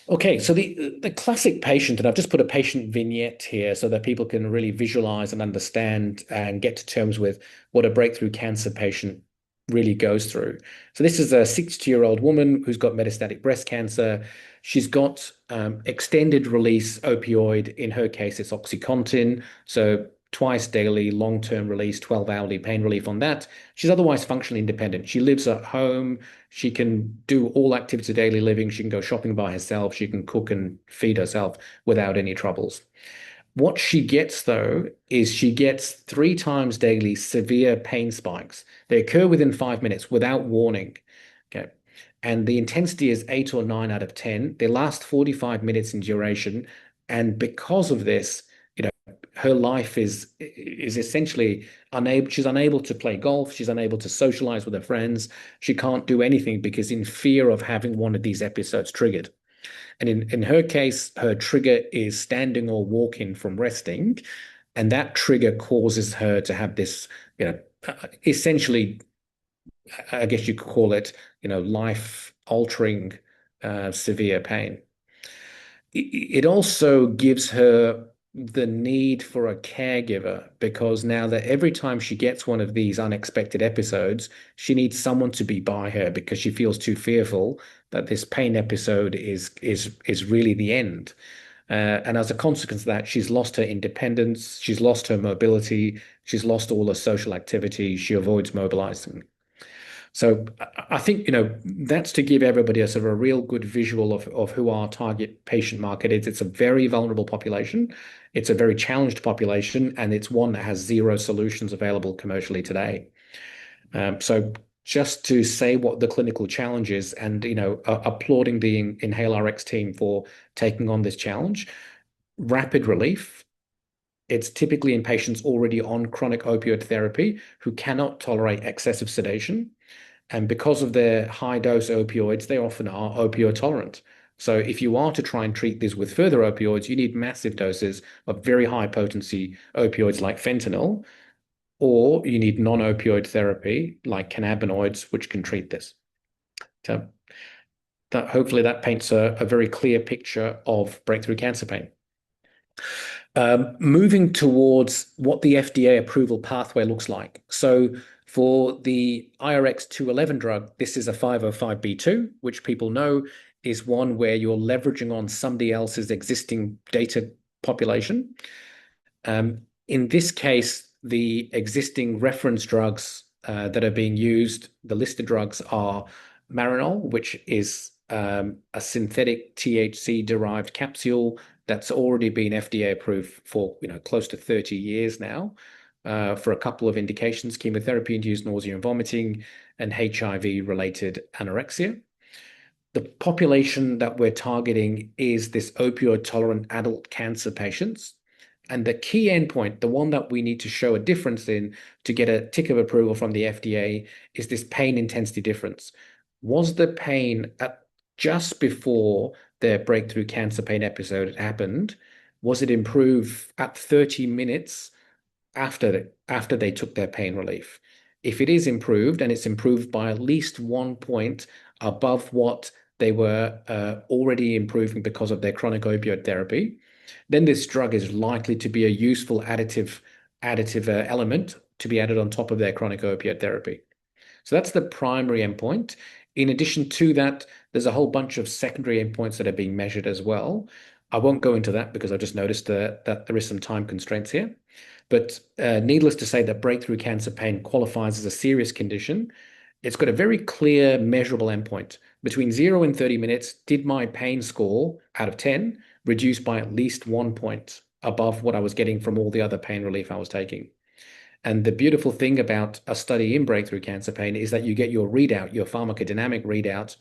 Okay, so the classic patient, and I've just put a patient vignette here so that people can really visualize and understand and get to terms with what a breakthrough cancer patient really goes through. So this is a 60-year-old woman who's got metastatic breast cancer. She's got extended release opioid. In her case, it's OxyContin. So twice daily, long-term release, 12-hourly pain relief on that. She's otherwise functionally independent. She lives at home. She can do all activities of daily living. She can go shopping by herself. She can cook and feed herself without any troubles. What she gets, though, is she gets 3 times daily severe pain spikes. They occur within 5 minutes without warning. Okay. And the intensity is 8 or 9 out of 10. They last 45 minutes in duration. And because of this, her life is essentially unable. She's unable to play golf. She's unable to socialize with her friends. She can't do anything because in fear of having one of these episodes triggered. And in her case, her trigger is standing or walking from resting. And that trigger causes her to have this, essentially, I guess you could call it, life-altering severe pain. It also gives her the need for a caregiver, because now that every time she gets one of these unexpected episodes, she needs someone to be by her because she feels too fearful that this pain episode is really the end. And as a consequence of that, she's lost her independence, she's lost her mobility, she's lost all her social activity, she avoids mobilizing. So I think, that's to give everybody a sort of a real good visual of who our target patient market is. It's a very vulnerable population. It's a very challenged population, and it's one that has 0 solutions available commercially today. So just to say what the clinical challenge is, and, applauding the InhaleRx team for taking on this challenge. Rapid relief. It's typically in patients already on chronic opioid therapy who cannot tolerate excessive sedation. And because of their high dose opioids, they often are opioid tolerant. So if you are to try and treat this with further opioids, you need massive doses of very high potency opioids like fentanyl, or you need non-opioid therapy like cannabinoids, which can treat this. So hopefully that paints a very clear picture of breakthrough cancer pain. Moving towards what the FDA approval pathway looks like. So for the IRX 211 drug, this is a 505(b)(2), which people know is one where you're leveraging on somebody else's existing data population. In this case, the existing reference drugs that are being used, the listed drugs are Marinol, which is a synthetic THC-derived capsule that's already been FDA approved for close to 30 years now, for a couple of indications: chemotherapy-induced nausea and vomiting, and HIV-related anorexia. The population that we're targeting is this opioid-tolerant adult cancer patients. And the key endpoint, the one that we need to show a difference in to get a tick of approval from the FDA, is this pain intensity difference. Was the pain just before their breakthrough cancer pain episode happened? Was it improved at 30 minutes after they took their pain relief? If it is improved, and it's improved by at least 1 point above what they were already improving because of their chronic opioid therapy, then this drug is likely to be a useful additive element to be added on top of their chronic opioid therapy. So that's the primary endpoint. In addition to that, there's a whole bunch of secondary endpoints that are being measured as well. I won't go into that because I've just noticed that there is some time constraints here. But needless to say, that breakthrough cancer pain qualifies as a serious condition. It's got a very clear measurable endpoint. Between 0 and 30 minutes, did my pain score out of 10 reduce by at least 1 point above what I was getting from all the other pain relief I was taking? And the beautiful thing about a study in breakthrough cancer pain is that you get your readout, your pharmacodynamic readout,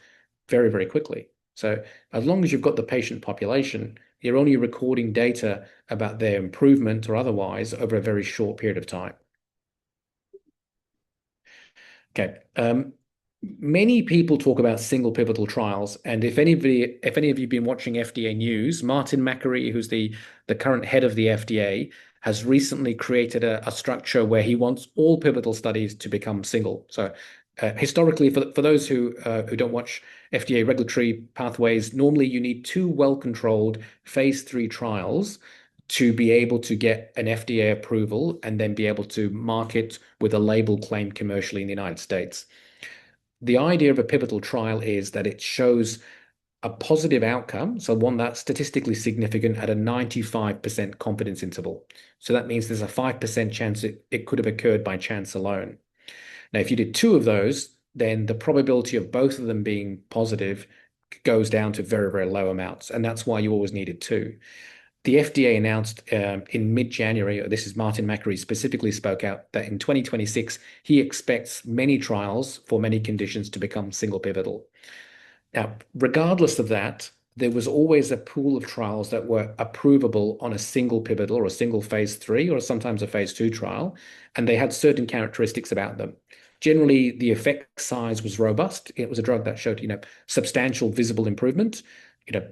very, very quickly. So as long as you've got the patient population, you're only recording data about their improvement or otherwise over a very short period of time. Okay. Many people talk about single pivotal trials, and if any of you have been watching FDA news, Martin Makary, who's the current head of the FDA, has recently created a structure where he wants all pivotal studies to become single. So historically, for those who don't watch FDA regulatory pathways, normally you need 2 well-controlled phase 3 trials to be able to get an FDA approval and then be able to market with a label claim commercially in the United States. The idea of a pivotal trial is that it shows a positive outcome, so one that's statistically significant at a 95% confidence interval. So that means there's a 5% chance it could have occurred by chance alone. Now, if you did 2 of those, then the probability of both of them being positive goes down to very, very low amounts. And that's why you always needed 2. The FDA announced in mid-January, this is Martin Makary specifically spoke out, that in 2026, he expects many trials for many conditions to become single pivotal. Now, regardless of that, there was always a pool of trials that were approvable on a single pivotal or a single phase 3 or sometimes a phase 2 trial, and they had certain characteristics about them. Generally, the effect size was robust. It was a drug that showed, substantial visible improvement.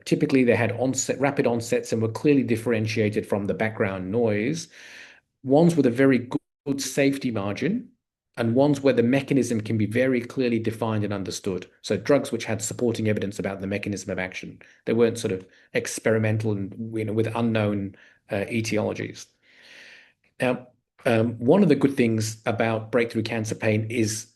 Typically they had rapid onsets and were clearly differentiated from the background noise. Ones with a very good safety margin, and ones where the mechanism can be very clearly defined and understood. So drugs which had supporting evidence about the mechanism of action. They weren't sort of experimental and with unknown etiologies. Now, one of the good things about breakthrough cancer pain is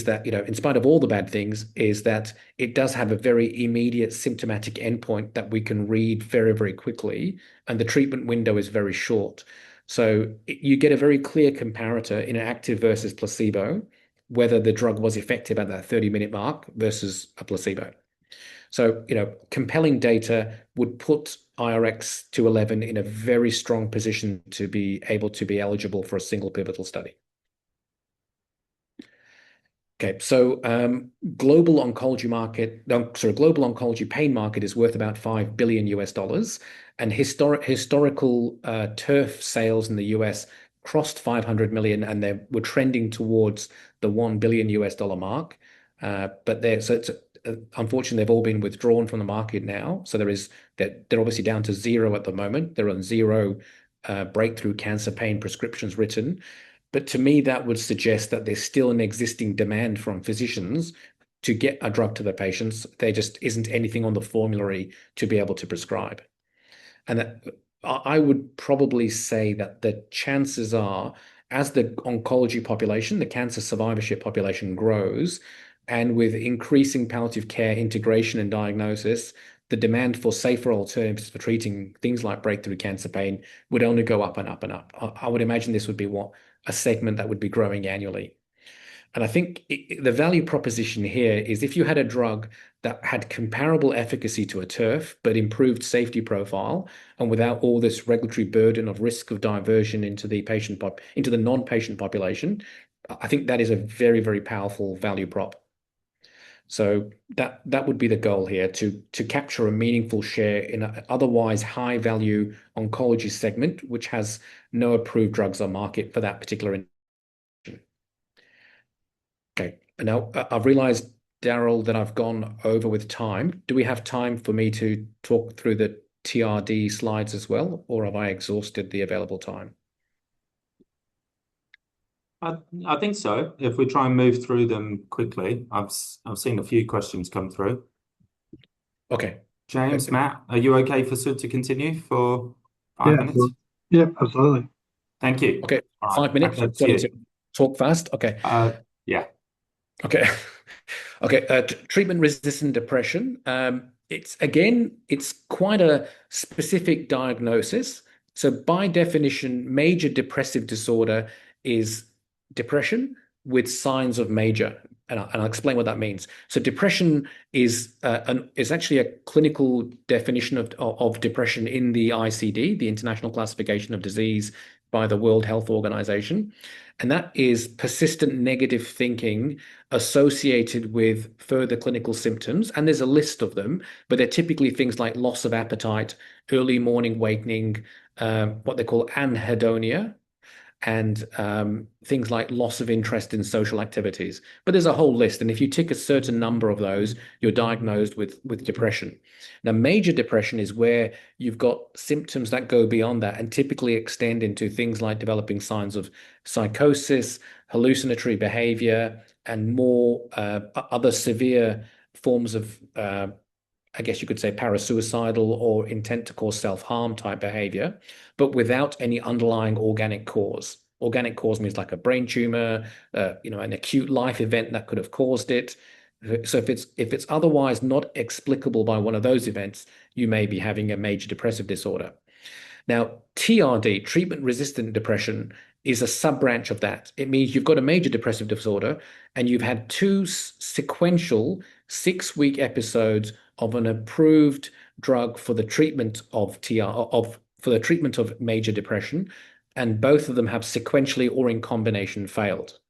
that, in spite of all the bad things, is that it does have a very immediate symptomatic endpoint that we can read very, very quickly, and the treatment window is very short. So you get a very clear comparator in an active versus placebo, whether the drug was effective at that 30-minute mark versus a placebo. So, compelling data would put IRX 211 in a very strong position to be able to be eligible for a single pivotal study. Okay, so global oncology pain market is worth about $5 billion US, and historical turf sales in the US crossed 500 million, and they were trending towards the $1 billion mark. But unfortunately, they've all been withdrawn from the market now. So they're obviously down to zero at the moment. They're on zero breakthrough cancer pain prescriptions written. But to me, that would suggest that there's still an existing demand from physicians to get a drug to the patients. There just isn't anything on the formulary to be able to prescribe. And I would probably say that the chances are, as the oncology population, the cancer survivorship population grows, and with increasing palliative care integration and diagnosis, the demand for safer alternatives for treating things like breakthrough cancer pain would only go up and up and up. I would imagine this would be a segment that would be growing annually. And I think the value proposition here is if you had a drug that had comparable efficacy to a TERF, but improved safety profile, and without all this regulatory burden of risk of diversion into the non-patient population, I think that is a very, very powerful value prop. So that would be the goal here, to capture a meaningful share in an otherwise high value oncology segment, which has no approved drugs on market for that particular indication. Okay, now I've realized, Darryl, that I've gone over with time. Do we have time for me to talk through the TRD slides as well, or have I exhausted the available time? I think so. If we try and move through them quickly, I've seen a few questions come through. Okay. James, Matt, are you okay for Sud to continue for 5 minutes? Yeah, absolutely. Thank you. Okay, All right, 5 minutes. that's Sorry you. to talk fast. Okay. Yeah. Okay. Okay. Treatment-resistant depression. It's quite a specific diagnosis. So by definition, major depressive disorder is depression with signs of major, and I'll explain what that means. So depression is actually a clinical definition of depression in the ICD, the International Classification of Disease by the World Health Organization, and that is persistent negative thinking associated with further clinical symptoms. And there's a list of them, but they're typically things like loss of appetite, early morning wakening, what they call anhedonia, and things like loss of interest in social activities. But there's a whole list, and if you tick a certain number of those, you're diagnosed with depression. Now, major depression is where you've got symptoms that go beyond that and typically extend into things like developing signs of psychosis, hallucinatory behavior, and more other severe forms of I guess you could say parasuicidal or intent to cause self-harm type behavior, but without any underlying organic cause. Organic cause means like a brain tumor, an acute life event that could have caused it. So if it's otherwise not explicable by one of those events, you may be having a major depressive disorder. Now, TRD, treatment-resistant depression, is a sub-branch of that. It means you've got a major depressive disorder and you've had two sequential 6-week episodes of an approved drug for the treatment of major depression, and both of them have sequentially or in combination failed.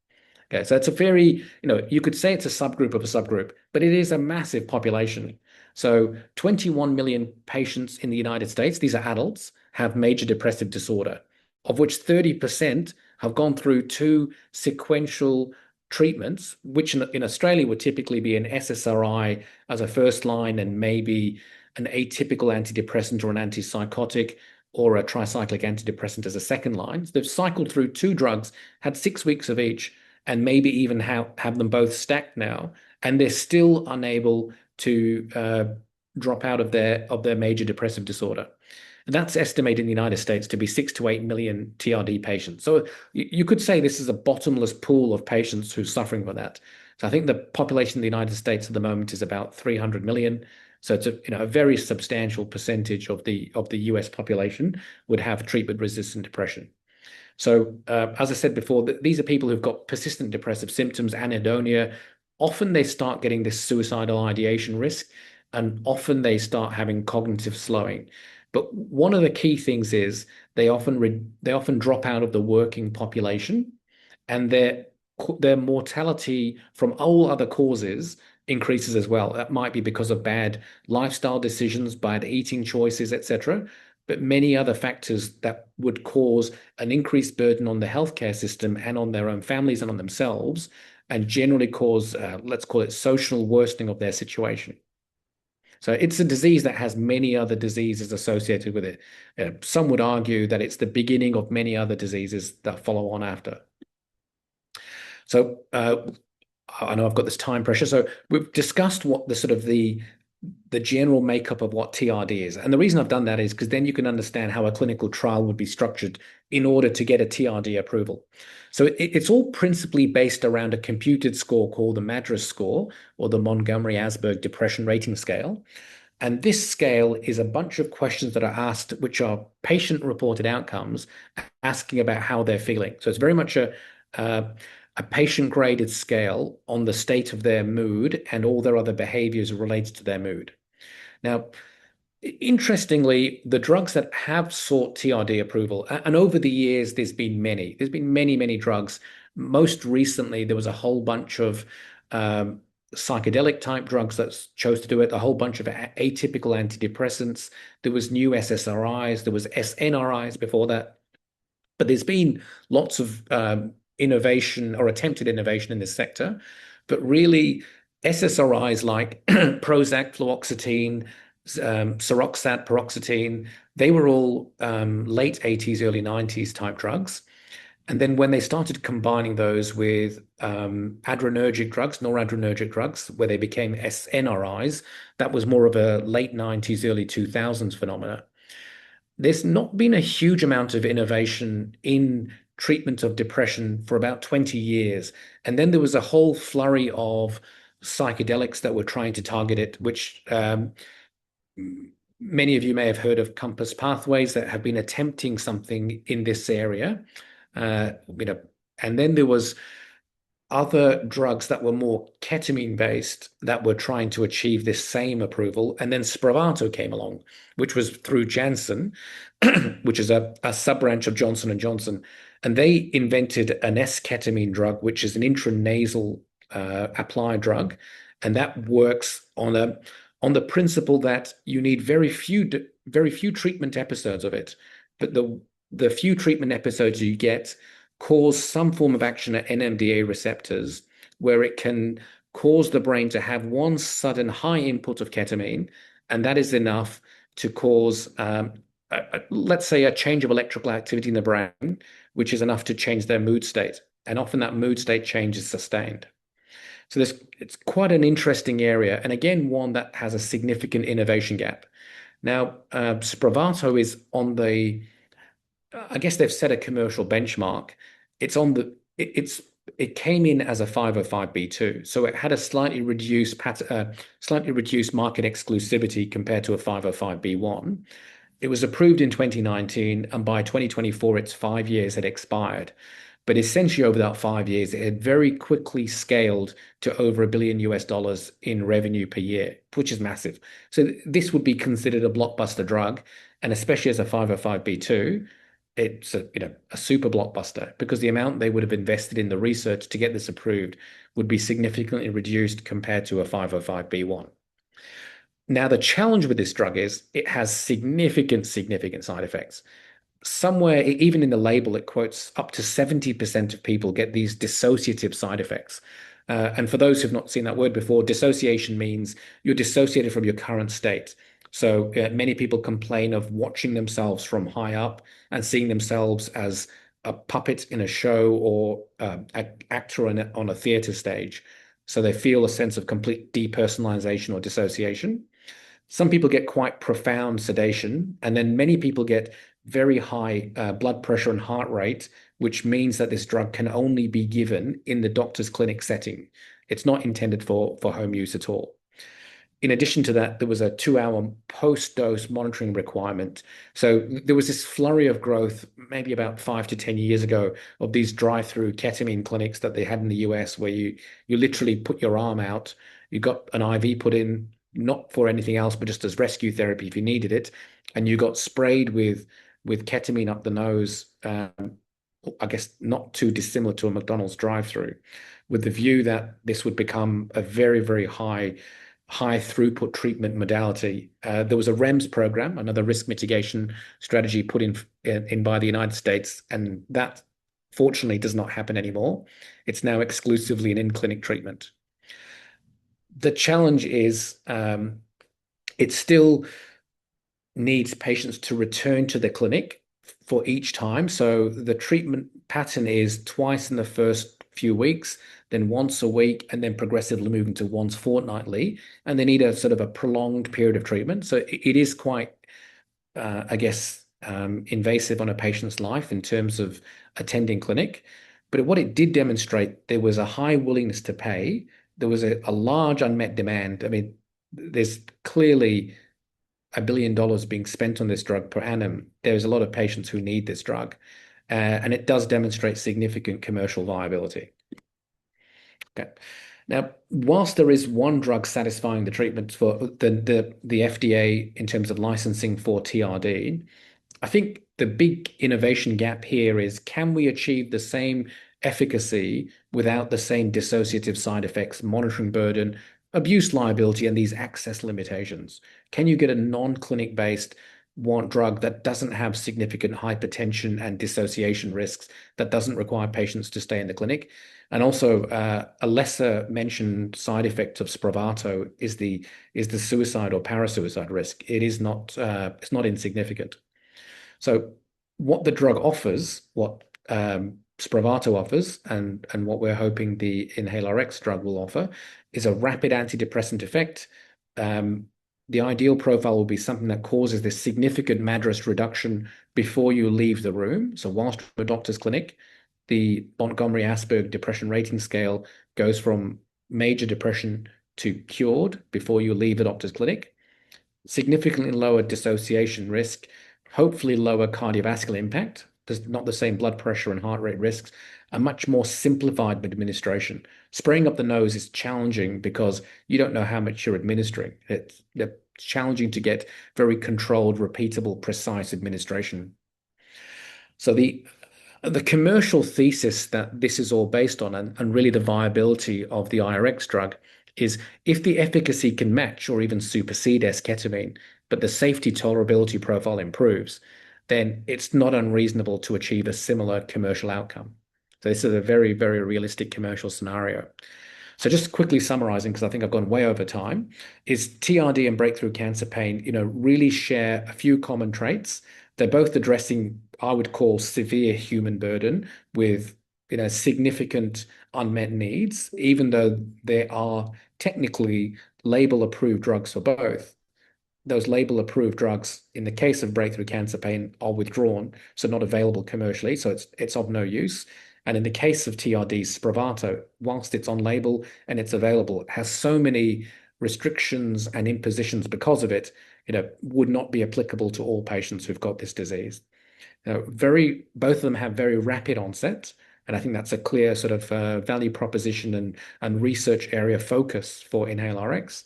Okay, so it's a very, you could say it's a subgroup of a subgroup, but it is a massive population. So 21 million patients in the United States, these are adults, have major depressive disorder, of which 30% have gone through 2 sequential treatments, which in Australia would typically be an SSRI as a first line and maybe an atypical antidepressant or an antipsychotic or a tricyclic antidepressant as a second line. So they've cycled through 2 drugs, had 6 weeks of each, and maybe even have them both stacked now, and they're still unable to drop out of their major depressive disorder. And that's estimated in the United States to be 6 to 8 million TRD patients. So you could say this is a bottomless pool of patients who's suffering from that. So I think the population in the United States at the moment is about 300 million. So it's a very substantial percentage of the US population would have treatment-resistant depression. So as I said before, these are people who've got persistent depressive symptoms, anhedonia. Often they start getting this suicidal ideation risk, and often they start having cognitive slowing. But one of the key things is they often drop out of the working population, and their mortality from all other causes increases as well. That might be because of bad lifestyle decisions, bad eating choices, etc. but many other factors that would cause an increased burden on the healthcare system and on their own families and on themselves, and generally cause, let's call it, social worsening of their situation. So it's a disease that has many other diseases associated with it. Some would argue that it's the beginning of many other diseases that follow on after. So I know I've got this time pressure. So we've discussed what the sort of the general makeup of what TRD is. And the reason I've done that is because then you can understand how a clinical trial would be structured in order to get a TRD approval. So it's all principally based around a computed score called the MADRS score, or the Montgomery-Åsberg Depression Rating Scale. And this scale is a bunch of questions that are asked, which are patient-reported outcomes, asking about how they're feeling. So it's very much a patient-graded scale on the state of their mood and all their other behaviors related to their mood. Now, interestingly, the drugs that have sought TRD approval, and over the years, there's been many, many drugs. Most recently, there was a whole bunch of psychedelic type drugs that chose to do it, a whole bunch of atypical antidepressants. There was new SSRIs, there was SNRIs before that. But there's been lots of innovation or attempted innovation in this sector. But really, SSRIs like Prozac, fluoxetine, Seroxat, paroxetine, they were all late 80s, early 90s type drugs. And then when they started combining those with adrenergic drugs, noradrenergic drugs, where they became SNRIs, that was more of a late 90s, early 2000s phenomena. There's not been a huge amount of innovation in treatment of depression for about 20 years. And then there was a whole flurry of psychedelics that were trying to target it, which many of you may have heard of Compass Pathways that have been attempting something in this area. And then there was other drugs that were more ketamine based that were trying to achieve this same approval. And then Spravato came along, which was through Janssen, which is a sub-branch of Johnson & Johnson. And they invented an S-ketamine drug, which is an intranasal applied drug. And that works on the principle that you need very few treatment episodes of it. But the few treatment episodes you get cause some form of action at NMDA receptors, where it can cause the brain to have one sudden high input of ketamine, and that is enough to cause, let's say, a change of electrical activity in the brain, which is enough to change their mood state. And often that mood state change is sustained. So it's quite an interesting area, and again, one that has a significant innovation gap. Now, Spravato is on I guess they've set a commercial benchmark. It came in as a 505(b)(2), so it had a slightly reduced market exclusivity compared to a 505(b)(1). It was approved in 2019, and by 2024, its 5 years had expired. But essentially, over that 5 years, it had very quickly scaled to over $1 billion in revenue per year, which is massive. So this would be considered a blockbuster drug, and especially as a 505(b)(2, it's a super blockbuster, because the amount they would have invested in the research to get this approved would be significantly reduced compared to a 505(b)(1). Now, the challenge with this drug is it has significant side effects. Somewhere, even in the label, it quotes up to 70% of people get these dissociative side effects. And for those who've not seen that word before, dissociation means you're dissociated from your current state. So many people complain of watching themselves from high up and seeing themselves as a puppet in a show or an actor on a theater stage. So they feel a sense of complete depersonalization or dissociation. Some people get quite profound sedation, and then many people get very high blood pressure and heart rate, which means that this drug can only be given in the doctor's clinic setting. It's not intended for home use at all. In addition to that, there was a 2-hour post-dose monitoring requirement. So there was this flurry of growth, maybe about 5 to 10 years ago, of these drive-through ketamine clinics that they had in the US, where you literally put your arm out, you got an IV put in, not for anything else, but just as rescue therapy if you needed it, and you got sprayed with ketamine up the nose, I guess not too dissimilar to a McDonald's drive-through, with the view that this would become a very, very high high throughput treatment modality. There was a REMS program, another risk mitigation strategy put in by the United States, and that fortunately does not happen anymore. It's now exclusively an in-clinic treatment. The challenge is it still needs patients to return to the clinic for each time. So the treatment pattern is twice in the first few weeks, then once a week, and then progressively moving to once fortnightly. And they need a sort of a prolonged period of treatment. So it is quite, I guess, invasive on a patient's life in terms of attending clinic. But what it did demonstrate, there was a high willingness to pay. There was a large unmet demand. I mean, there's clearly $1 billion being spent on this drug per annum. There's a lot of patients who need this drug, and it does demonstrate significant commercial viability. Okay. Now, whilst there is one drug satisfying the treatment for the FDA in terms of licensing for TRD, I think the big innovation gap here is, can we achieve the same efficacy without the same dissociative side effects, monitoring burden, abuse liability, and these access limitations? Can you get a non-clinic based drug that doesn't have significant hypertension and dissociation risks, that doesn't require patients to stay in the clinic? And also, a lesser mentioned side effect of Spravato is the suicide or parasuicide risk. It is not it's not insignificant. So what the drug offers, what Spravato offers, and what we're hoping the InhaleRx drug will offer, is a rapid antidepressant effect. The ideal profile will be something that causes this significant MADRS reduction before you leave the room. So whilst you're at a doctor's clinic, the Montgomery-Åsberg Depression Rating Scale goes from major depression to cured before you leave the doctor's clinic. Significantly lower dissociation risk, hopefully lower cardiovascular impact. There's not the same blood pressure and heart rate risks, a much more simplified administration. Spraying up the nose is challenging because you don't know how much you're administering. It's challenging to get very controlled, repeatable, precise administration. So the commercial thesis that this is all based on, and really the viability of the IRX drug, is if the efficacy can match or even supersede esketamine, but the safety tolerability profile improves, then it's not unreasonable to achieve a similar commercial outcome. So this is a very, very realistic commercial scenario. So just quickly summarizing, because I think I've gone way over time, is TRD and breakthrough cancer pain, really share a few common traits. They're both addressing, I would call, severe human burden with significant unmet needs, even though there are technically label-approved drugs for both. Those label-approved drugs, in the case of breakthrough cancer pain, are withdrawn, so not available commercially, so it's of no use. And in the case of TRD, Spravato, whilst it's on label and it's available, it has so many restrictions and impositions because of it, would not be applicable to all patients who've got this disease. Both of them have very rapid onset, and I think that's a clear sort of value proposition and research area focus for InhaleRx.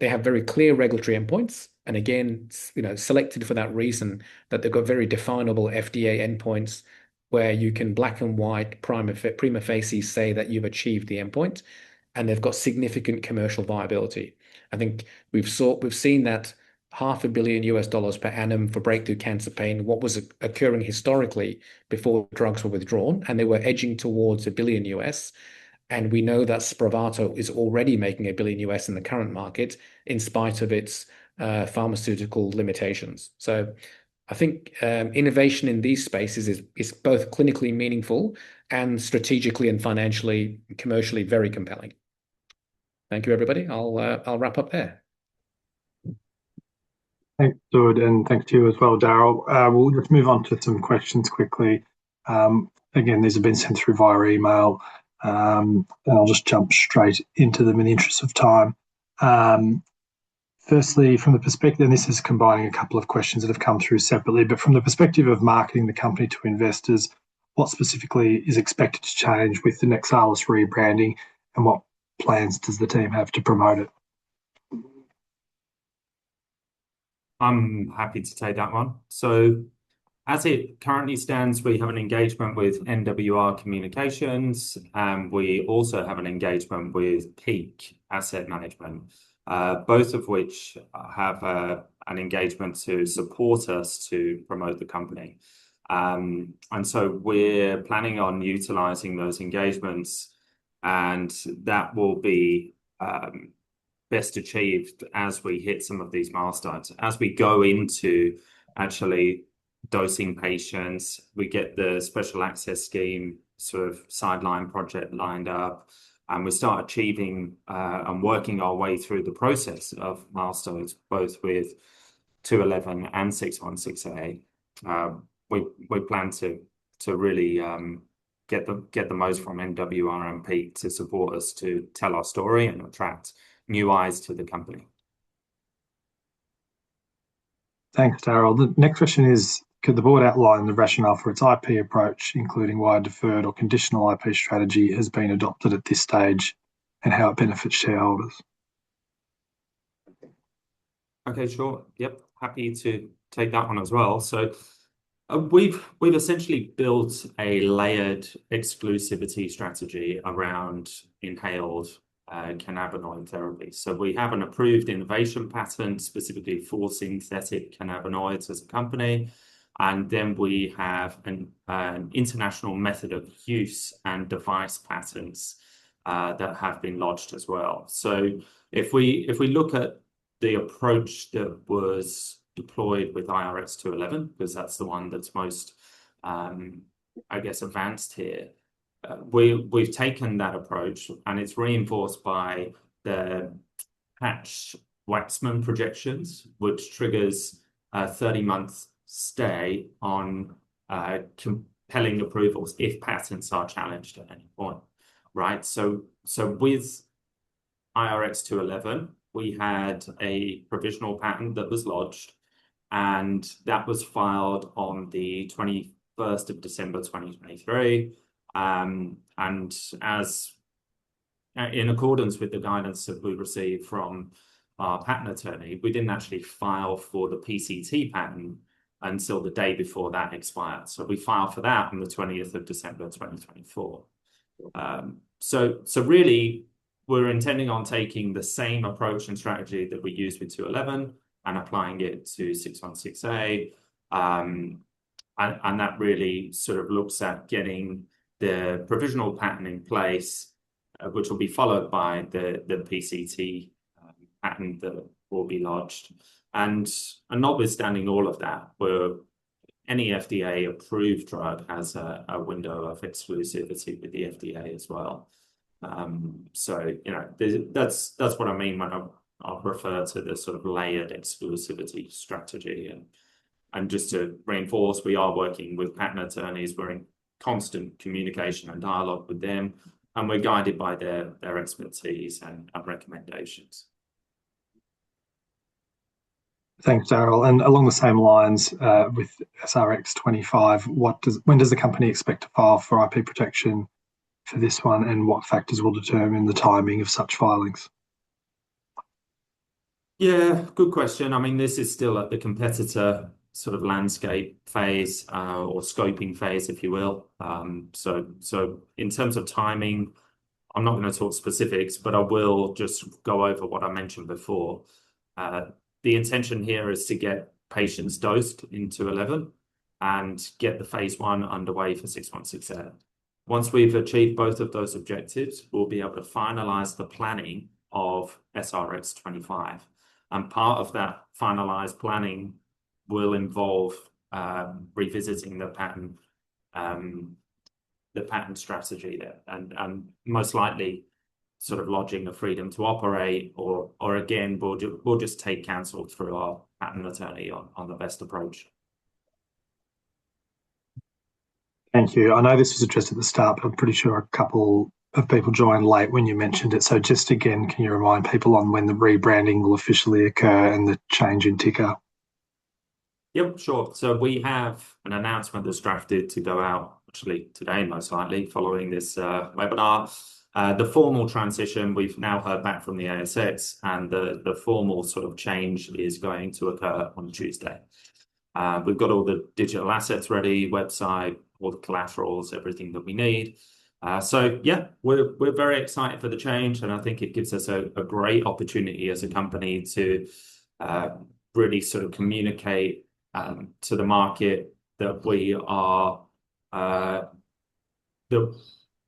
They have very clear regulatory endpoints, and again, selected for that reason, that they've got very definable FDA endpoints where you can black and white prima facie say that you've achieved the endpoint, and they've got significant commercial viability. I think we've seen that $500 million per annum for breakthrough cancer pain, what was occurring historically before drugs were withdrawn, and they were edging towards $1 billion US. And we know that Spravato is already making $1 billion US in the current market in spite of its pharmaceutical limitations. So I think innovation in these spaces is both clinically meaningful and strategically and financially, commercially very compelling. Thank you, everybody. I'll wrap up there. Thanks, Sud, and thanks to you as well, Darryl. We'll just move on to some questions quickly. Again, these have been sent through via email, and I'll just jump straight into them in the interest of time. Firstly, from the perspective, and this is combining a couple of questions that have come through separately, but from the perspective of marketing the company to investors, what specifically is expected to change with the Nexalis rebranding, and what plans does the team have to promote it? I'm happy to take that one. So as it currently stands, we have an engagement with NWR Communications, and we also have an engagement with Peak Asset Management. both of which have an engagement to support us to promote the company. And so we're planning on utilizing those engagements, and that will be best achieved as we hit some of these milestones. As we go into actually dosing patients, we get the special access scheme sort of sideline project lined up, and we start achieving and working our way through the process of milestones, both with 211 and 616A. We plan to really get the most from NWRMP to support us to tell our story and attract new eyes to the company. Thanks, Darryl. The next question is, could the board outline the rationale for its IP approach, including why a deferred or conditional IP strategy has been adopted at this stage and how it benefits shareholders? Okay, sure. Yep, happy to take that one as well. So we've essentially built a layered exclusivity strategy around inhaled cannabinoid therapy. So we have an approved innovation patent specifically for synthetic cannabinoids as a company. And then we have an international method of use and device patents that have been lodged as well. So if we look at the approach that was deployed with IRX 211, because that's the one that's most, I guess, advanced here, we've taken that approach, and it's reinforced by the Hatch-Waxman projections, which triggers a 30-month stay on compelling approvals if patents are challenged at any point, right? So with IRX 211, we had a provisional patent that was lodged, and that was filed on the 21st of December 2023. And as in accordance with the guidance that we received from our patent attorney, we didn't actually file for the PCT patent until the day before that expired. So we filed for that on the 20th of December 2024. So really, we're intending on taking the same approach and strategy that we used with 211 and applying it to 616A. And that really sort of looks at getting the provisional patent in place, which will be followed by the PCT patent that will be lodged. And notwithstanding all of that, any FDA-approved drug has a window of exclusivity with the FDA as well. So, that's what I mean when I'll refer to the sort of layered exclusivity strategy. And just to reinforce, we are working with patent attorneys. We're in constant communication and dialogue with them, and we're guided by their expertise and recommendations. Thanks, Darryl. And along the same lines, with SRX 25, when does the company expect to file for IP protection for this one, and what factors will determine the timing of such filings? Yeah, good question. I mean, this is still at the competitor sort of landscape phase or scoping phase, if you will. So in terms of timing, I'm not going to talk specifics, but I will just go over what I mentioned before. The intention here is to get patients dosed in 211 and get the phase 1 underway for 616A. Once we've achieved both of those objectives, we'll be able to finalize the planning of SRX 25. And part of that finalized planning will involve revisiting the patent strategy there, and most likely sort of lodging a freedom to operate, or again, we'll just take counsel through our patent attorney on the best approach. Thank you. I know this was addressed at the start, but I'm pretty sure a couple of people joined late when you mentioned it. So just again, can you remind people on when the rebranding will officially occur and the change in ticker? Yep, sure. So we have an announcement that's drafted to go out actually today, most likely, following this webinar. The formal transition, we've now heard back from the ASX, and the formal sort of change is going to occur on Tuesday. We've got all the digital assets ready, website, all the collaterals, everything that we need. So yeah, we're very excited for the change, and I think it gives us a great opportunity as a company to really sort of communicate to the market that that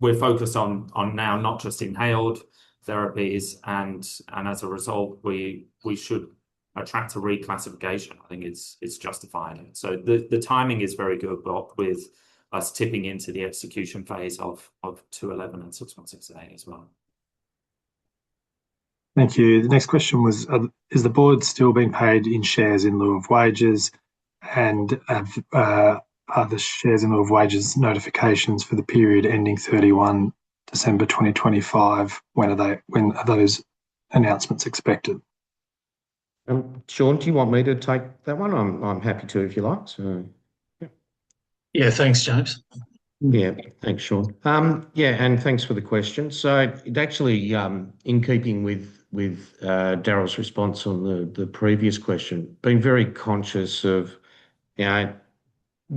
we're focused on now not just inhaled therapies, and as a result we should attract a reclassification. I think it's justified. So the timing is very good, but with us tipping into the execution phase of 211 and 6168 as well. Thank you. The next question was, is the board still being paid in shares in lieu of wages? And are the shares in lieu of wages notifications for the period ending 31 December 2025? When are those announcements expected? Sean, do you want me to take that one? I'm happy to if you like. So, yeah, thanks, James. Yeah, thanks, Sean. Yeah, and thanks for the question. So it actually, in keeping with Darryl's response on the previous question, been very conscious of,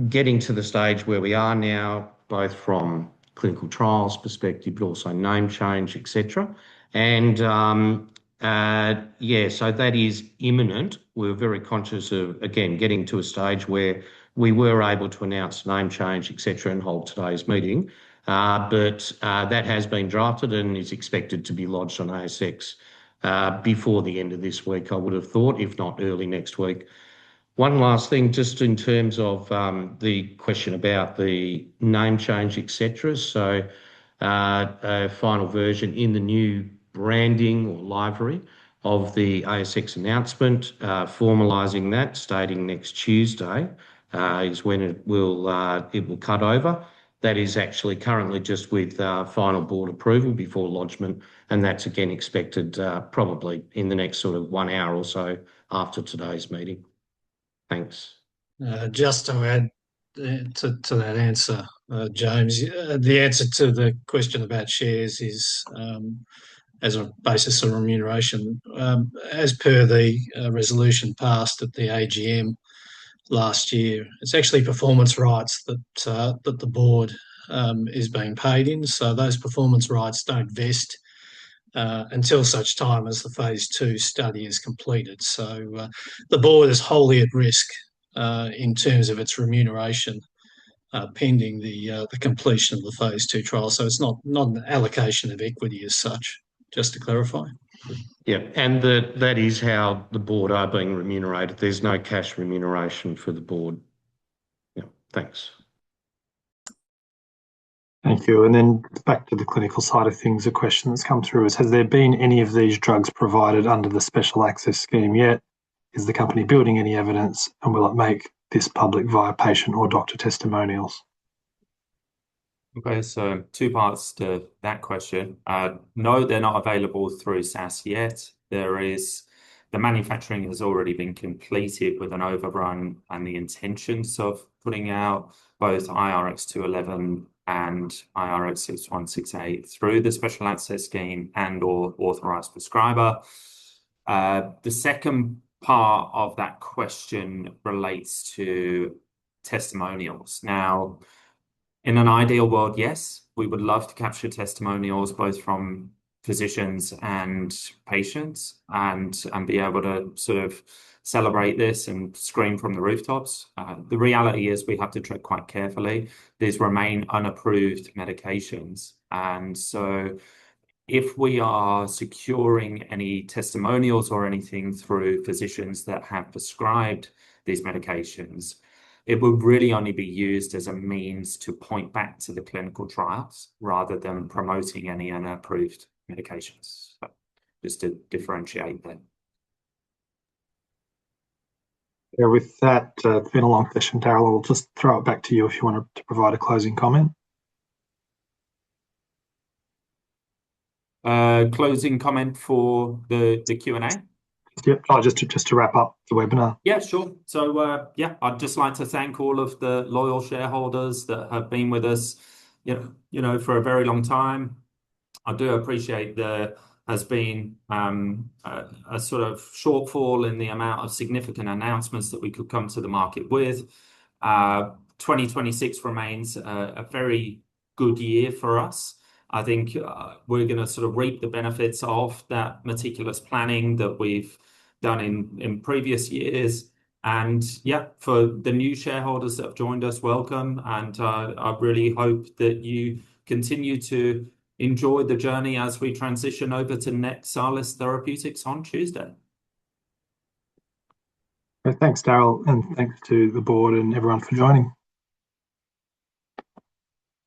getting to the stage where we are now, both from clinical trials perspective, but also name change, etc. And so that is imminent. We're very conscious of, again, getting to a stage where we were able to announce name change, etc., and hold today's meeting. But that has been drafted and is expected to be lodged on ASX before the end of this week, I would have thought, if not early next week. One last thing, just in terms of the question about the name change, etc. So a final version in the new branding or livery of the ASX announcement, formalising that, stating next Tuesday is when it will cut over. That is actually currently just with final board approval before lodgement, and that's again expected probably in the next sort of 1 hour or so after today's meeting. Thanks. Just to add to that answer, James, the answer to the question about shares is as a basis of remuneration. As per the resolution passed at the AGM last year, it's actually performance rights that the board is being paid in. So those performance rights don't vest until such time as the phase 2 study is completed. So the board is wholly at risk in terms of its remuneration pending the completion of the phase 2 trial. So it's not an allocation of equity as such, just to clarify. Yeah, and that is how the board are being remunerated. There's no cash remuneration for the board. Yeah, thanks. Thank you. And then back to the clinical side of things, a question that's come through is, has there been any of these drugs provided under the special access scheme yet? Is the company building any evidence, and will it make this public via patient or doctor testimonials? Okay, so 2 parts to that question. No, they're not available through SAS yet. The manufacturing has already been completed with an overrun and the intentions of putting out both IRX 211 and IRX 6168 through the special access scheme and or authorised prescriber. The second part of that question relates to testimonials. Now, in an ideal world, yes, we would love to capture testimonials both from physicians and patients and be able to sort of celebrate this and scream from the rooftops. The reality is we have to tread quite carefully. These remain unapproved medications. And so if we are securing any testimonials or anything through physicians that have prescribed these medications, it would really only be used as a means to point back to the clinical trials rather than promoting any unapproved medications. So just to differentiate them. Yeah, with that, it's been a long session, Darryl. I'll just throw it back to you if you want to provide a closing comment. Closing comment for the Q&A? Yep, just to wrap up the webinar. Yeah, sure. So I'd just like to thank all of the loyal shareholders that have been with us, for a very long time. I do appreciate there has been a sort of shortfall in the amount of significant announcements that we could come to the market with. 2026 remains a very good year for us. I think we're going to sort of reap the benefits of that meticulous planning that we've done in previous years. And yeah, for the new shareholders that have joined us, welcome. And I really hope that you continue to enjoy the journey as we transition over to Nexalis Therapeutics on Tuesday. Thanks, Darryl, and thanks to the board and everyone for joining.